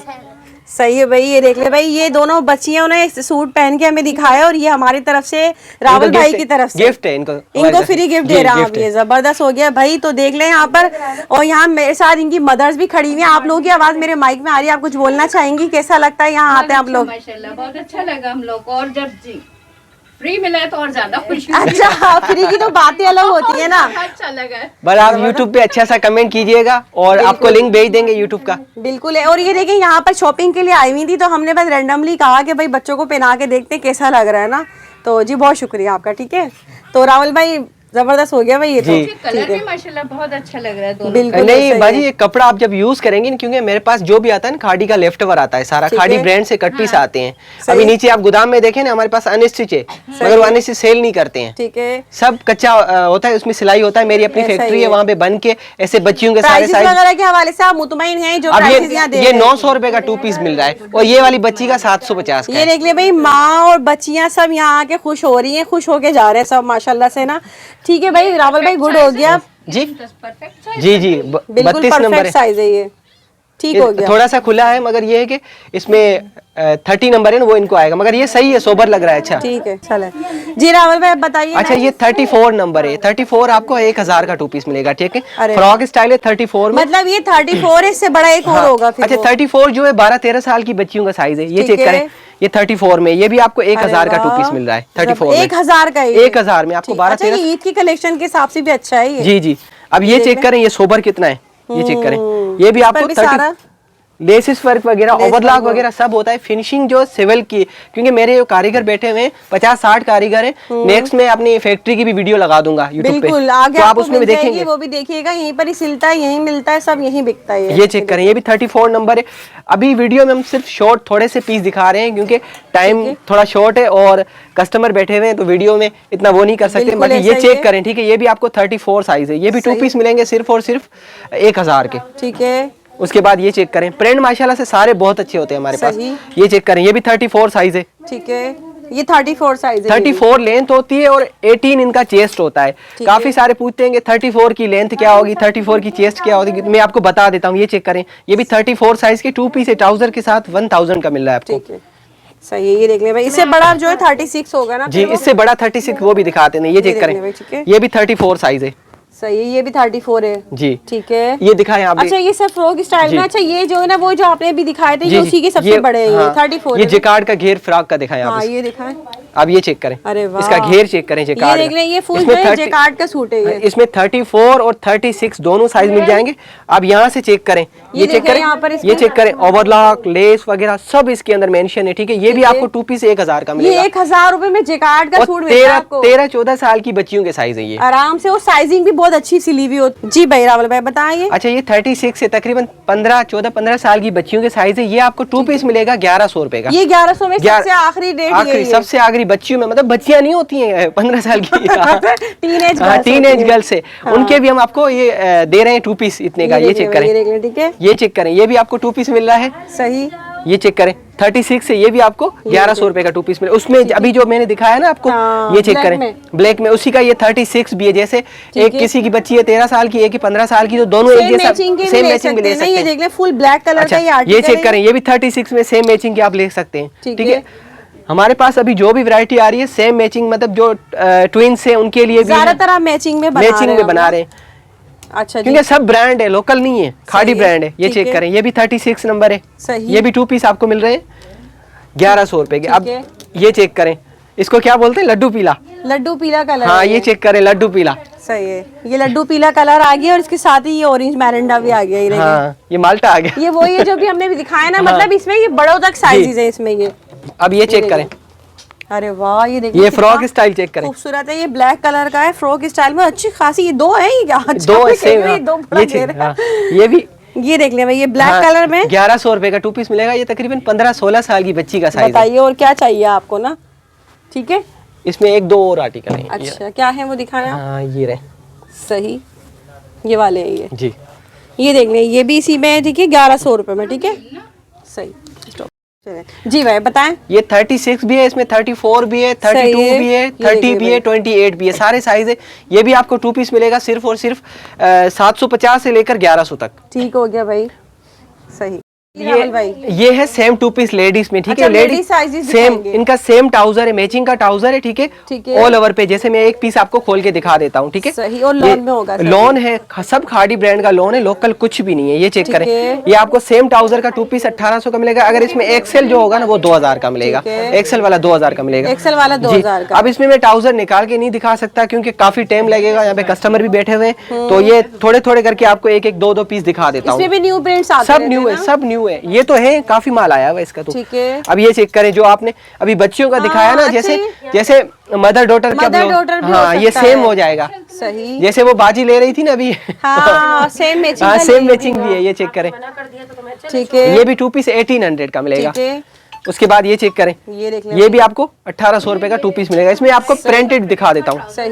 [SPEAKER 1] सही है भाई। ये देख ले भाई, ये दोनों बच्चियों ने सूट पहन के हमें दिखाया और ये हमारी तरफ से रावल भाई की तरफ से
[SPEAKER 2] गिफ्ट है
[SPEAKER 1] इनको फ्री गिफ्ट दे रहा हूँ। ये जबरदस्त हो गया भाई। तो देख ले यहाँ पर, और यहाँ मेरे साथ इनकी मदर्स भी खड़ी हुई हैं। आप लोगों की आवाज मेरे माइक में आ रही है, आप कुछ बोलना चाहेंगी? कैसा लगता है यहाँ आते हैं आप लोग?
[SPEAKER 3] माशाल्लाह बहुत अच्छा लगा हम लोग को, और जब जी फ्री मिला है तो और ज्यादा खुशी।
[SPEAKER 1] अच्छा, फ्री की तो बातें अलग होती है ना।
[SPEAKER 3] अच्छा लगा।
[SPEAKER 2] बस आप YouTube पे अच्छा सा कमेंट कीजिएगा और आपको लिंक भेज देंगे YouTube का।
[SPEAKER 1] बिल्कुल है। और ये देखिए यहाँ पर शॉपिंग के लिए आई हुई थी, तो हमने बस रैंडमली कहा कि भाई बच्चों को पहना के देखते हैं कैसा लग रहा है ना। तो जी बहुत शुक्रिया आपका। ठीक है, तो रावल भाई जबरदस्त हो गया भाई ये तो।
[SPEAKER 3] कलर भी माशाल्लाह बहुत अच्छा लग रहा है दोनों।
[SPEAKER 1] बिल्कुल
[SPEAKER 2] नहीं बाजी, ये कपड़ा आप जब यूज करेंगे ना, क्योंकि मेरे पास जो भी आता है ना खादी का लेफ्ट ओवर आता है सारा, खादी ब्रांड से कट पीस आते हैं। अभी नीचे आप गोदाम में देखें ना, हमारे पास अनस्टिच है, मगर वो अनस्टिच सेल नहीं करते हैं।
[SPEAKER 1] ठीक है,
[SPEAKER 2] सब कच्चा होता है, उसमें सिलाई होता है। मेरी अपनी फैक्ट्री है, वहाँ पे बन के ऐसे बच्चियों के सारे
[SPEAKER 1] प्राइसेस
[SPEAKER 2] साइज।
[SPEAKER 1] वगैरह के हवाले से आप मुतमईन हैं जो
[SPEAKER 2] अब
[SPEAKER 1] प्राइसेस यहाँ दे
[SPEAKER 2] ये
[SPEAKER 1] रहे हैं?
[SPEAKER 2] 900 रुपए का 2 पीस मिल रहा है, और ये वाली बच्ची का 750 का
[SPEAKER 1] ये
[SPEAKER 2] है।
[SPEAKER 1] देख ले भाई, माँ और बच्चियां सब यहाँ आके खुश हो रही हैं, खुश होके जा रहे हैं सब माशाल्लाह से ना। ठीक है भाई, रावल भाई गुड हो गया
[SPEAKER 2] जी
[SPEAKER 3] परफेक्ट
[SPEAKER 2] जी जी,
[SPEAKER 1] बिल्कुल
[SPEAKER 2] 32 नंबर
[SPEAKER 1] परफेक्ट
[SPEAKER 2] है।
[SPEAKER 1] साइज है ये। ठीक हो गया।
[SPEAKER 2] थोड़ा सा खुला है, मगर ये है कि इसमें 30 नंबर है ना, वो इनको आएगा, मगर ये सही है, सोबर लग रहा है। अच्छा
[SPEAKER 1] ठीक है, चले जी रावल भाई बताइए।
[SPEAKER 2] अच्छा, ये 34 नंबर है। 34 आपको 1000 का 2 पीस मिलेगा। ठीक है,
[SPEAKER 1] अरे
[SPEAKER 2] फ्रॉक स्टाइल है 34 में।
[SPEAKER 1] मतलब ये 34 है, इससे बड़ा एक और होगा फिर
[SPEAKER 2] अच्छा,
[SPEAKER 1] वो।
[SPEAKER 2] 34 जो है 12-13 साल की बच्चियों का साइज है। ये
[SPEAKER 1] ठीक
[SPEAKER 2] चेक
[SPEAKER 1] है।
[SPEAKER 2] करें, ये 34 में, ये भी आपको 1000 का 2 पीस मिल रहा है। 34 में
[SPEAKER 1] 1000 का ये?
[SPEAKER 2] 1000 में आपको 12-13।
[SPEAKER 1] अच्छा, ये ईद की कलेक्शन के हिसाब से भी अच्छा है ये।
[SPEAKER 2] जी जी। अब ये चेक करें, ये सोबर कितना है, ये चेक करें। ये भी आपको 30 लेसिस वर्क वगैरह, ओवरलॉक वगैरह सब होता है। फिनिशिंग जो सिविल की, क्योंकि मेरे जो कारीगर बैठे हुए हैं 50-60 कारीगर हैं। नेक्स्ट में अपनी फैक्ट्री की भी वीडियो लगा दूंगा YouTube पे,
[SPEAKER 1] बिल्कुल आगे
[SPEAKER 2] तो आप
[SPEAKER 1] आपको
[SPEAKER 2] उसमें भी
[SPEAKER 1] मिल जाएगी,
[SPEAKER 2] देखेंगे।
[SPEAKER 1] वो भी देखिएगा। यहीं पर ही सिलता है, यहीं मिलता है, सब यहीं बिकता है
[SPEAKER 2] ये चेक करें, ये भी 34 नंबर है। अभी वीडियो में हम सिर्फ शॉर्ट थोड़े से पीस दिखा रहे हैं, क्योंकि टाइम थोड़ा शॉर्ट है और कस्टमर बैठे हुए हैं, तो वीडियो में इतना वो नहीं कर सकते।
[SPEAKER 1] बिल्कुल
[SPEAKER 2] बाकी ये
[SPEAKER 1] ऐसा ही
[SPEAKER 2] चेक
[SPEAKER 1] है।
[SPEAKER 2] करें। ठीक है, ये भी आपको 34 साइज है। ये भी 2 पीस मिलेंगे सिर्फ और सिर्फ 1000 के।
[SPEAKER 1] ठीक है,
[SPEAKER 2] उसके बाद ये चेक करें, प्रिंट माशाल्लाह से सारे बहुत अच्छे होते हैं हमारे पास।
[SPEAKER 1] सही।
[SPEAKER 2] ये चेक करें, ये भी 34 साइज है।
[SPEAKER 1] ठीक है, ये 34 साइज है।
[SPEAKER 2] 34 लेंथ होती है और 18 इनका चेस्ट होता है। काफी सारे पूछते हैं कि 34 की लेंथ क्या होगी, 34 की चेस्ट क्या होगी। मैं आपको बता देता हूँ, ये चेक करें, ये भी 34 साइज के 2 पीस है, ट्राउजर के साथ 1000 का मिल रहा है आपको।
[SPEAKER 1] ठीक है, सही है। ये देख ले भाई, इससे बड़ा जो है 36 होगा ना
[SPEAKER 2] जी, इससे बड़ा 36 वो भी दिखाते हैं। ये चेक
[SPEAKER 1] देख
[SPEAKER 2] करें,
[SPEAKER 1] ले भाई, ठीक है।
[SPEAKER 2] ये भी 34 साइज है।
[SPEAKER 1] सही है, ये भी 34 है।
[SPEAKER 2] जी,
[SPEAKER 1] ठीक है,
[SPEAKER 2] ये दिखाएं आप।
[SPEAKER 1] अच्छा ये सब फ्रॉक स्टाइल में। अच्छा ये जो है ना, वो जो आपने भी दिखाए थे, ये उसी के सबसे बड़े हैं।
[SPEAKER 2] हाँ,
[SPEAKER 1] 34
[SPEAKER 2] ये जिकार्ड का घेर फ्रॉक का दिखाएं आप।
[SPEAKER 1] हाँ ये दिखाएं।
[SPEAKER 2] अब ये चेक करें,
[SPEAKER 1] अरे वाह,
[SPEAKER 2] इसका घेर चेक करें,
[SPEAKER 1] ये
[SPEAKER 2] जिकार्ड
[SPEAKER 1] देख लें, ये फुल
[SPEAKER 2] इसमें
[SPEAKER 1] जो है
[SPEAKER 2] 30
[SPEAKER 1] जैकार्ड का सूट है ये।
[SPEAKER 2] इसमें 34 और 36 दोनों साइज मिल जाएंगे। आप यहाँ से चेक करें, ये चेक
[SPEAKER 1] देखें यहाँ पर
[SPEAKER 2] करें,
[SPEAKER 1] इसमें।
[SPEAKER 2] ये चेक करें, ओवरलॉक लेस वगैरह सब इसके अंदर मेंशन है। ठीक है, ये भी आपको 2 पीस 1000 का
[SPEAKER 1] ये
[SPEAKER 2] मिलेगा।
[SPEAKER 1] 1000 रुपए में जैकार्ड का
[SPEAKER 2] और
[SPEAKER 1] सूट मिलता है आपको
[SPEAKER 2] 13-14 साल की बच्चियों के साइज है ये।
[SPEAKER 1] आराम से। और साइजिंग भी बहुत अच्छी सिली हुई होती। जी भाई रावल भाई बताइए।
[SPEAKER 2] अच्छा, ये 36 से तकरीबन 14-15 साल की बच्चियों के साइज है। ये आपको 2 पीस मिलेगा 1100 रुपए का।
[SPEAKER 1] ये 1100 में सबसे आखिरी रेट
[SPEAKER 2] आखिरी सबसे आखिरी बच्चियों में, मतलब बच्चियां नहीं होती हैं 15 साल की। टीनेज गर्ल से, उनके भी हम आपको ये दे रहे हैं 2 पीस इतने का। ये चेक करें,
[SPEAKER 1] ठीक है,
[SPEAKER 2] ये चेक करें, ये भी आपको 2 पीस मिल रहा है।
[SPEAKER 1] सही।
[SPEAKER 2] ये चेक करें, 36 से ये भी आपको 1100 रुपए का 2 पीस मिले। उसमें अभी जो मैंने दिखाया ना आपको, ये चेक करें ब्लैक में, उसी का ये 36 भी है। जैसे एक किसी की बच्ची है 13 साल की, एक 15 साल की, तो दोनों एक जैसा सेम मैचिंग भी ले सकते हैं।
[SPEAKER 1] ये देख ले, फुल ब्लैक कलर का ये आर्टिकल
[SPEAKER 2] ये चेक करें, ये भी 36 में सेम मैचिंग की आप ले सकते हैं।
[SPEAKER 1] ठीक
[SPEAKER 2] है, हमारे पास अभी जो भी वैरायटी आ रही है सेम मैचिंग, मतलब जो ट्विंस है उनके लिए भी
[SPEAKER 1] ज्यादातर आप मैचिंग में
[SPEAKER 2] बना रहे हैं।
[SPEAKER 1] अच्छा,
[SPEAKER 2] क्योंकि सब ब्रांड है, लोकल नहीं है, खादी ब्रांड है। ये चेक करें, ये भी 36 नंबर है।
[SPEAKER 1] सही।
[SPEAKER 2] ये भी 2 पीस आपको मिल रहे हैं 1100 रुपए के। अब ये चेक करें, इसको क्या बोलते हैं, लड्डू पीला।
[SPEAKER 1] लड्डू पीला कलर।
[SPEAKER 2] हाँ, ये चेक करें, लड्डू पीला।
[SPEAKER 1] सही है, ये लड्डू पीला कलर आ गया और इसके साथ ही ये ऑरेंज मैरिंडा भी आ गया। ये
[SPEAKER 2] हाँ, ये माल्टा आ गया।
[SPEAKER 1] ये वही है जो भी हमने भी दिखाया ना, मतलब इसमें ये बड़ों तक साइजेस है इसमें ये।
[SPEAKER 2] अब ये चेक करें,
[SPEAKER 1] अरे वाह, ये देखिए,
[SPEAKER 2] ये फ्रॉक स्टाइल चेक करें,
[SPEAKER 1] खूबसूरत है। ये ब्लैक कलर का है, फ्रॉक स्टाइल में अच्छी खासी। ये 2 है, ये क्या? अच्छा,
[SPEAKER 2] 2 सेम।
[SPEAKER 1] ये
[SPEAKER 2] चेक, ये भी
[SPEAKER 1] ये देख ले भाई, ये ब्लैक कलर में
[SPEAKER 2] 1100 रुपए का 2 पीस मिलेगा। ये तकरीबन 15-16 साल की बच्ची का साइज है।
[SPEAKER 1] बताइए और क्या चाहिए आपको ना। ठीक है,
[SPEAKER 2] इसमें 1-2 और आर्टिकल है।
[SPEAKER 1] अच्छा क्या है वो दिखाया?
[SPEAKER 2] हाँ, ये रहे।
[SPEAKER 1] सही, ये वाले हैं ये।
[SPEAKER 2] जी,
[SPEAKER 1] ये देख लें, ये भी इसी में। ठीक है, 1100 रुपए में। ठीक है, सही। जी भाई बताएं।
[SPEAKER 2] ये 36 भी है, इसमें 34 भी है, 32 भी है, 30 भी है, 28 भी है, सारे साइज है। ये भी आपको 2 पीस मिलेगा सिर्फ और सिर्फ 750 से लेकर 1100 तक।
[SPEAKER 1] ठीक हो गया भाई, सही। राहुल भाई
[SPEAKER 2] ये है सेम 2 पीस लेडीज में, ठीक
[SPEAKER 1] अच्छा,
[SPEAKER 2] है।
[SPEAKER 1] ladies sizes
[SPEAKER 2] सेम,
[SPEAKER 1] दिखाएंगे।
[SPEAKER 2] इनका सेम ट्राउजर है, मैचिंग का ट्राउजर है, ठीक
[SPEAKER 1] ठीक
[SPEAKER 2] है।
[SPEAKER 1] है।
[SPEAKER 2] ऑल ओवर पे जैसे मैं एक पीस आपको खोल के दिखा देता हूँ, ठीक है।
[SPEAKER 1] सही, और लॉन में होगा सभी।
[SPEAKER 2] लॉन है, सब खादी ब्रांड का लॉन है, लोकल कुछ भी नहीं है। ये चेक
[SPEAKER 1] ठीक
[SPEAKER 2] करें,
[SPEAKER 1] है।
[SPEAKER 2] ये आपको सेम ट्राउजर का 2 पीस 1800 का मिलेगा। अगर इसमें एक्सेल जो होगा ना वो 2000 का मिलेगा,
[SPEAKER 1] ठीक है।
[SPEAKER 2] एक्सेल वाला 2000 का मिलेगा,
[SPEAKER 1] एक्सेल वाला
[SPEAKER 2] जी।
[SPEAKER 1] 2000 का।
[SPEAKER 2] अब इसमें मैं ट्राउजर निकाल के नहीं दिखा सकता क्योंकि काफी टाइम लगेगा, यहाँ पे कस्टमर भी बैठे हुए हैं, तो ये थोड़े थोड़े करके आपको एक एक 2 पीस दिखा देता हूँ।
[SPEAKER 1] इसमें भी न्यू प्रिंट्स आते
[SPEAKER 2] सब
[SPEAKER 1] रहते
[SPEAKER 2] न्यू
[SPEAKER 1] हैं
[SPEAKER 2] है,
[SPEAKER 1] ना?
[SPEAKER 2] सब न्यू है। ये तो है, काफी माल आया हुआ है इसका तो।
[SPEAKER 1] ठीक है।
[SPEAKER 2] अब ये चेक करें जो आपने अभी बच्चियों का दिखाया ना,
[SPEAKER 1] अच्छा,
[SPEAKER 2] जैसे मदर डॉटर का
[SPEAKER 1] मदर डॉटर भी
[SPEAKER 2] हाँ,
[SPEAKER 1] हो
[SPEAKER 2] ये
[SPEAKER 1] सकता
[SPEAKER 2] सेम
[SPEAKER 1] है।
[SPEAKER 2] हो जाएगा।
[SPEAKER 1] सही,
[SPEAKER 2] जैसे वो बाजी ले रही थी ना अभी,
[SPEAKER 1] हाँ सेम मैचिंग
[SPEAKER 2] हाँ
[SPEAKER 1] का
[SPEAKER 2] सेम
[SPEAKER 1] ले
[SPEAKER 2] मैचिंग भी है। ये चेक करें,
[SPEAKER 1] ठीक है।
[SPEAKER 2] ये भी 2 पीस 1800 का मिलेगा।
[SPEAKER 1] ठीक है,
[SPEAKER 2] उसके बाद ये चेक करें,
[SPEAKER 1] ये देख लें।
[SPEAKER 2] ये भी आपको 1800 रुपए का 2 पीस मिलेगा। इसमें आपको प्रिंटेड दिखा देता हूँ,
[SPEAKER 1] सही,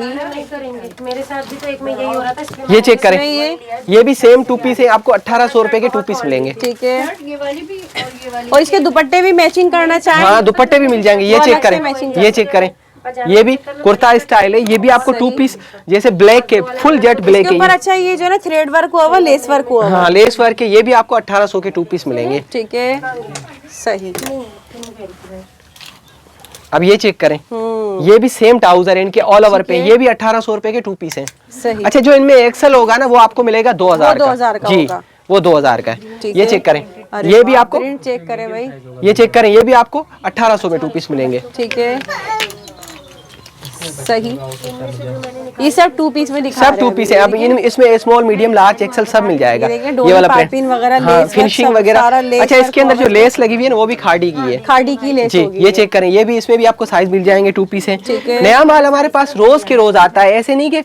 [SPEAKER 5] मेरे साथ भी तो एक में यही हो रहा था।
[SPEAKER 2] ये चेक करें,
[SPEAKER 1] इसमें
[SPEAKER 2] ये भी सेम 2 पीस है, आपको 1800 रुपए के 2 पीस मिलेंगे।
[SPEAKER 1] ठीक है।
[SPEAKER 3] ये वाली भी और ये वाली
[SPEAKER 1] और इसके दुपट्टे भी मैचिंग करना चाहें?
[SPEAKER 2] हाँ, दुपट्टे भी मिल जाएंगे। ये
[SPEAKER 1] वो
[SPEAKER 2] चेक
[SPEAKER 1] अलग से
[SPEAKER 2] करें,
[SPEAKER 1] मैचिंग
[SPEAKER 2] ये चेक करें, ये भी कुर्ता स्टाइल है। ये भी आपको 2 पीस जैसे ब्लैक के, फुल जेट ब्लैक
[SPEAKER 1] इसके
[SPEAKER 2] है
[SPEAKER 1] ऊपर
[SPEAKER 2] ये।
[SPEAKER 1] अच्छा ये जो ना थ्रेड वर्क हुआ हुआ, लेस वर्क हुआ हुआ।
[SPEAKER 2] हाँ, लेस वर्क है। ये भी आपको 1800 के 2 पीस मिलेंगे।
[SPEAKER 1] ठीक है, सही।
[SPEAKER 2] अब ये चेक करें, ये भी सेम ट्राउजर है इनके ऑल ओवर पे, ये भी 1800 रुपए के 2 पीस हैं।
[SPEAKER 1] सही।
[SPEAKER 2] अच्छा, जो इनमें एक्सेल होगा ना वो आपको मिलेगा 2000
[SPEAKER 1] वो 2000 का
[SPEAKER 2] जी,
[SPEAKER 1] होगा।
[SPEAKER 2] वो 2000 का है।
[SPEAKER 1] ठीक
[SPEAKER 2] ये
[SPEAKER 1] है।
[SPEAKER 2] चेक करें,
[SPEAKER 1] अरे
[SPEAKER 2] ये भी
[SPEAKER 1] वाह,
[SPEAKER 2] आपको,
[SPEAKER 1] प्रिंट चेक करें भाई।
[SPEAKER 2] ये चेक करें, ये भी आपको 1800 में 2 पीस मिलेंगे।
[SPEAKER 1] ठीक है, सही। ये सब 2 पीस में दिखा
[SPEAKER 2] सब
[SPEAKER 1] रहे
[SPEAKER 2] 2
[SPEAKER 1] हैं
[SPEAKER 2] पीस
[SPEAKER 1] अभी,
[SPEAKER 2] है। अब
[SPEAKER 1] देखिए।
[SPEAKER 2] इनमें इसमें स्मॉल, मीडियम, लार्ज, एक्सेल सब मिल जाएगा।
[SPEAKER 1] ये देखिए,
[SPEAKER 2] ये
[SPEAKER 1] डोरी
[SPEAKER 2] वाला
[SPEAKER 1] पाइपिंग वगैरह,
[SPEAKER 2] हाँ,
[SPEAKER 1] लेस वर्क,
[SPEAKER 2] फिनिशिंग
[SPEAKER 1] सब
[SPEAKER 2] वगैरह।
[SPEAKER 1] सारा लेस
[SPEAKER 2] अच्छा,
[SPEAKER 1] वर्क
[SPEAKER 2] इसके अंदर
[SPEAKER 1] हुआ
[SPEAKER 2] जो
[SPEAKER 1] है।
[SPEAKER 2] लेस लगी हुई है ना वो भी खाड़ी की है।
[SPEAKER 1] खाड़ी की लेस
[SPEAKER 2] जी,
[SPEAKER 1] होगी
[SPEAKER 2] ये चेक करें, ये भी, इसमें भी आपको साइज मिल जाएंगे। 2 पीस है।
[SPEAKER 1] ठीक है।
[SPEAKER 2] नया माल हमारे पास रोज के रोज आता है, ऐसे नहीं कि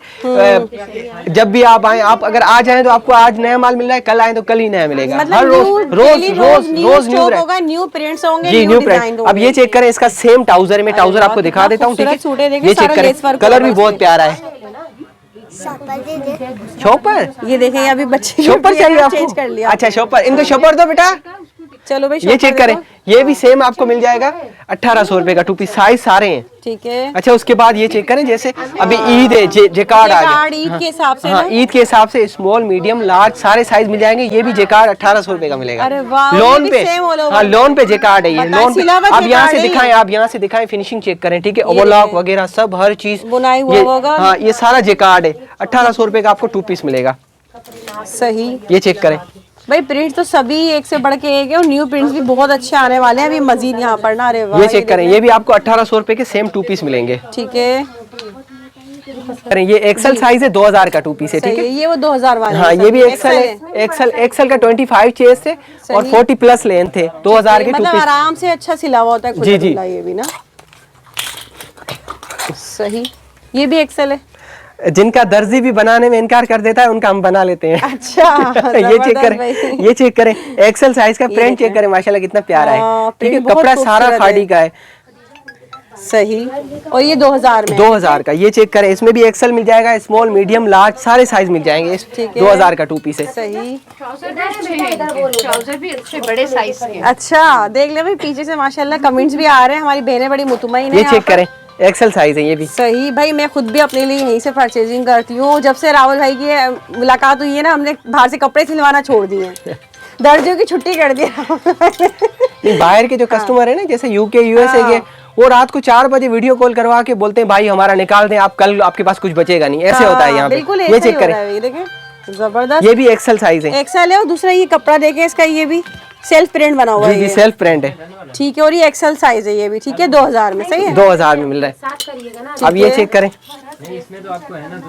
[SPEAKER 2] जब भी आप आए, आप अगर आज आए तो आपको आज नया माल मिल रहा है, कल आए तो कल ही नया मिलेगा। हर
[SPEAKER 1] मतलब
[SPEAKER 2] रोज रोज रोज रोज न्यू
[SPEAKER 1] होगा, न्यू प्रिंट्स होंगे,
[SPEAKER 2] जी, न्यू
[SPEAKER 1] डिजाइन
[SPEAKER 2] प्रिंट।
[SPEAKER 1] होंगे।
[SPEAKER 2] अब ये चेक करें, इसका सेम ट्राउजर में, ट्राउजर
[SPEAKER 1] वाह,
[SPEAKER 2] आपको दिखा
[SPEAKER 1] कितना
[SPEAKER 2] देता हूँ, ठीक
[SPEAKER 1] खूबसूरत सूट है,
[SPEAKER 2] है।
[SPEAKER 1] देखिए,
[SPEAKER 2] ये चेक
[SPEAKER 1] सारा
[SPEAKER 2] करें,
[SPEAKER 1] लेस वर्क
[SPEAKER 2] कलर
[SPEAKER 1] हुआ
[SPEAKER 2] भी
[SPEAKER 1] है
[SPEAKER 2] बहुत
[SPEAKER 1] इसमें।
[SPEAKER 2] प्यारा है। शॉपर,
[SPEAKER 1] ये देखें, अभी बच्चे
[SPEAKER 2] शॉपर चाहिए
[SPEAKER 1] चेंज
[SPEAKER 2] आपको?
[SPEAKER 1] कर लिया।
[SPEAKER 2] अच्छा, शॉपर, इनको शॉपर दो बेटा।
[SPEAKER 1] चलो भाई,
[SPEAKER 2] ये
[SPEAKER 1] शॉपर
[SPEAKER 2] चेक करें,
[SPEAKER 1] देखो।
[SPEAKER 2] ये भी सेम आपको मिल जाएगा 1800 रुपए का 2 पीस, साइज सारे हैं।
[SPEAKER 1] ठीक है।
[SPEAKER 2] अच्छा, उसके बाद ये चेक करें, जैसे अभी ईद है, जेकार्ड आ
[SPEAKER 1] जेकार्ड
[SPEAKER 2] गया।
[SPEAKER 1] ईद के हिसाब से
[SPEAKER 2] हाँ,
[SPEAKER 1] ना?
[SPEAKER 2] ईद के हिसाब से स्मॉल, मीडियम, लार्ज सारे साइज मिल जाएंगे। ये भी जेकार्ड 1800 रुपए का मिलेगा।
[SPEAKER 1] अरे वाह,
[SPEAKER 2] लोन
[SPEAKER 1] ये भी
[SPEAKER 2] पे,
[SPEAKER 1] same all over।
[SPEAKER 2] हाँ लोन पे जेकार्ड है ये,
[SPEAKER 1] बताएं,
[SPEAKER 2] लोन पे।
[SPEAKER 1] सिला हुआ
[SPEAKER 2] आप यहाँ से
[SPEAKER 1] जेकार्ड है
[SPEAKER 2] दिखाएं,
[SPEAKER 1] ये।
[SPEAKER 2] आप यहाँ से दिखाएं, फिनिशिंग चेक करें, ठीक है।
[SPEAKER 1] ये
[SPEAKER 2] ओवरलॉक
[SPEAKER 1] देखें।
[SPEAKER 2] वगैरह सब, हर चीज
[SPEAKER 1] बुनाई हुआ
[SPEAKER 2] ये-
[SPEAKER 1] होगा।
[SPEAKER 2] हाँ, ये सारा जेकार्ड है। 1800 रुपए का आपको 2 पीस मिलेगा।
[SPEAKER 1] सही।
[SPEAKER 2] ये चेक करें,
[SPEAKER 1] भाई प्रिंट तो सभी एक से बढ़ के एक है, और न्यू प्रिंट्स भी बहुत अच्छे आने वाले हैं अभी मजीद यहाँ पर ना। अरे वाह,
[SPEAKER 2] ये चेक करें, ये भी आपको 1800 रुपए के सेम 2 पीस मिलेंगे।
[SPEAKER 1] ठीक है,
[SPEAKER 2] करें, ये एक्सेल साइज है, 2000 का 2 पीस है, ठीक
[SPEAKER 1] सही
[SPEAKER 2] है।
[SPEAKER 1] है। ये वो 2000 वाले
[SPEAKER 2] हाँ,
[SPEAKER 1] हैं
[SPEAKER 2] ये
[SPEAKER 1] सब।
[SPEAKER 2] भी एक्सेल है। एक्सेल का 25 चेस्ट है और 40 प्लस लेंथ है। 2000 के 2
[SPEAKER 1] मतलब
[SPEAKER 2] पीस।
[SPEAKER 1] आराम से अच्छा सिला हुआ होता है, खुला
[SPEAKER 2] जी, जी।
[SPEAKER 1] खुला ये भी ना। सही, ये भी एक्सेल है।
[SPEAKER 2] जिनका दर्जी भी बनाने में इनकार कर देता है, उनका हम बना लेते हैं।
[SPEAKER 1] अच्छा,
[SPEAKER 2] ये चेक
[SPEAKER 1] जबरदस्त
[SPEAKER 2] करें,
[SPEAKER 1] भाई।
[SPEAKER 2] ये चेक करें, एक्सेल साइज का प्रिंट चेक करें, माशाल्लाह कितना प्यारा
[SPEAKER 1] हाँ,
[SPEAKER 2] है, ठीक है।
[SPEAKER 1] print बहुत
[SPEAKER 2] कपड़ा सारा
[SPEAKER 1] खूबसूरत
[SPEAKER 2] खादी
[SPEAKER 1] है।
[SPEAKER 2] का है।
[SPEAKER 1] सही, और ये 2000 में है।
[SPEAKER 2] 2000 का। ये चेक करें, इसमें भी एक्सेल मिल जाएगा, स्मॉल, मीडियम, लार्ज सारे साइज मिल जाएंगे।
[SPEAKER 1] ठीक है।
[SPEAKER 2] 2000 का 2 पीस है।
[SPEAKER 1] सही।
[SPEAKER 3] ट्राउजर भी अच्छे हैं, ट्राउजर भी अच्छे बड़े साइज के हैं।
[SPEAKER 1] अच्छा, देख ले भाई, पीछे से माशाल्लाह कमेंट्स भी आ रहे हैं, हमारी बहनें बड़ी मुतमईन हैं
[SPEAKER 2] ये
[SPEAKER 1] यहाँ
[SPEAKER 2] चेक
[SPEAKER 1] पर।
[SPEAKER 2] करें, एक्सेल साइज है ये भी।
[SPEAKER 1] सही भाई, मैं खुद भी अपने लिए यहीं से परचेजिंग करती हूँ। जब से राहुल भाई की मुलाकात हुई है ना, हमने बाहर से कपड़े सिलवाना छोड़ दिए हैं। दर्जियों की छुट्टी कर दी है।
[SPEAKER 2] नहीं, बाहर के जो कस्टमर है ना, जैसे यूके, यूएसए के, वो रात को 4 बजे वीडियो कॉल करवा के बोलते हैं भाई हमारा निकाल दें, आप कल आपके पास कुछ बचेगा नहीं। ऐसे होता है यहाँ पे।
[SPEAKER 1] बिल्कुल
[SPEAKER 2] ये
[SPEAKER 1] ऐसा ही
[SPEAKER 2] चेक
[SPEAKER 1] हो
[SPEAKER 2] करें,
[SPEAKER 1] रहा है, ये देखें, जबरदस्त।
[SPEAKER 2] ये भी एक्सेल साइज है।
[SPEAKER 1] एक्सेल है, और दूसरा ये कपड़ा देखें इसका, ये भी सेल्फ प्रिंट बना हुआ
[SPEAKER 2] जी
[SPEAKER 1] है
[SPEAKER 2] जी,
[SPEAKER 1] ये।
[SPEAKER 2] सेल्फ प्रिंट है।
[SPEAKER 1] ठीक है, और ये एक्सेल साइज है ये भी, ठीक है। 2000 में, सही है।
[SPEAKER 2] 2000 में मिल रहा है। अब ये
[SPEAKER 1] है।
[SPEAKER 2] चेक करें,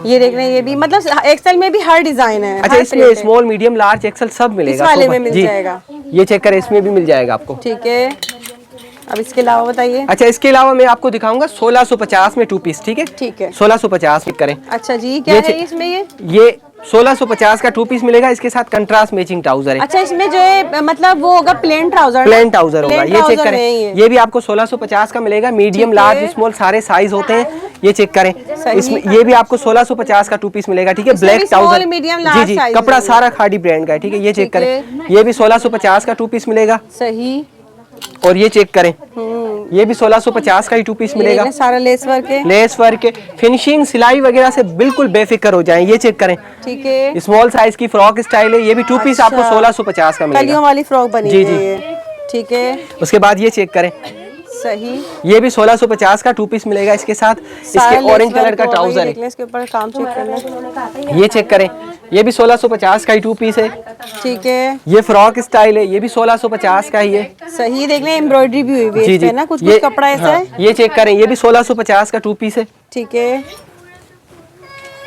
[SPEAKER 1] ये देख रहे हैं, ये भी मतलब एक्सेल में भी हर डिजाइन है।
[SPEAKER 2] अच्छा,
[SPEAKER 1] हर
[SPEAKER 2] इसमें
[SPEAKER 1] print है।
[SPEAKER 2] स्मॉल, मीडियम, लार्ज, एक्सेल सब मिलेगा।
[SPEAKER 1] इस वाले
[SPEAKER 2] सोफा-
[SPEAKER 1] में मिल
[SPEAKER 2] जी।
[SPEAKER 1] जाएगा।
[SPEAKER 2] ये चेक करें, इसमें भी मिल जाएगा आपको।
[SPEAKER 1] ठीक है, अब इसके अलावा बताइए।
[SPEAKER 2] अच्छा, इसके अलावा मैं आपको दिखाऊंगा 1650 में 2 पीस, ठीक है।
[SPEAKER 1] ठीक है।
[SPEAKER 2] 1650 में करें।
[SPEAKER 1] अच्छा जी, क्या
[SPEAKER 2] ये
[SPEAKER 1] है
[SPEAKER 2] चे-
[SPEAKER 1] इसमें ये?
[SPEAKER 2] ये 1650 का 2 पीस मिलेगा, इसके साथ कंट्रास्ट मैचिंग ट्राउजर है।
[SPEAKER 1] अच्छा, इसमें जो है मतलब वो होगा प्लेन ट्राउजर।
[SPEAKER 2] प्लेन ट्राउजर होगा। ये चेक करें,
[SPEAKER 1] ये
[SPEAKER 2] ये भी आपको 1650 का मिलेगा। मीडियम,
[SPEAKER 1] ठीक है।
[SPEAKER 2] लार्ज, स्मॉल सारे साइज होते हैं। ये चेक करें,
[SPEAKER 1] सही।
[SPEAKER 2] इसमें ये भी आपको 1650 का 2 पीस मिलेगा, ठीक है।
[SPEAKER 1] इसमें
[SPEAKER 2] ब्लैक
[SPEAKER 1] भी
[SPEAKER 2] ट्राउजर,
[SPEAKER 1] small, medium,
[SPEAKER 2] जी
[SPEAKER 1] large
[SPEAKER 2] जी,
[SPEAKER 1] size
[SPEAKER 2] कपड़ा
[SPEAKER 1] है।
[SPEAKER 2] सारा खादी ब्रांड का है, ठीक है। ये चेक
[SPEAKER 1] ठीक
[SPEAKER 2] करें, ये भी 1650 का 2 पीस मिलेगा।
[SPEAKER 1] सही।
[SPEAKER 2] और ये चेक करें, ये भी 1650 का ही 2 पीस मिलेगा।
[SPEAKER 1] सारा लेस वर्क है,
[SPEAKER 2] लेस वर्क, फिनिशिंग, सिलाई वगैरह से बिल्कुल बेफिक्र हो जाए। ये चेक करें,
[SPEAKER 1] ठीक है।
[SPEAKER 2] स्मॉल साइज की फ्रॉक स्टाइल है, ये भी 2 पीस आपको 1650 का मिलेगा।
[SPEAKER 1] कलियों वाली फ्रॉक बनी
[SPEAKER 2] जी,
[SPEAKER 1] हुई
[SPEAKER 2] जी।
[SPEAKER 1] है, ठीक है।
[SPEAKER 2] उसके बाद ये चेक करें,
[SPEAKER 1] सही,
[SPEAKER 2] ये भी 1650 का 2 पीस मिलेगा। इसके साथ इसके ऑरेंज कलर का ट्राउजर है।
[SPEAKER 1] इसके ऊपर काम चेक करना,
[SPEAKER 2] ये चेक करें, ये भी 1650 का ही 2 पीस है,
[SPEAKER 1] ठीक है।
[SPEAKER 2] ये फ्रॉक स्टाइल है, ये भी 1650 का ही है।
[SPEAKER 1] सही, देख लें एम्ब्रॉयडरी भी हुई हुई है
[SPEAKER 2] जी
[SPEAKER 1] इस पे
[SPEAKER 2] जी,
[SPEAKER 1] ना, कुछ
[SPEAKER 2] ये
[SPEAKER 1] कपड़ा ऐसा
[SPEAKER 2] हाँ,
[SPEAKER 1] है,
[SPEAKER 2] ये चेक करें, ये भी 1650 का 2 पीस है,
[SPEAKER 1] ठीक है,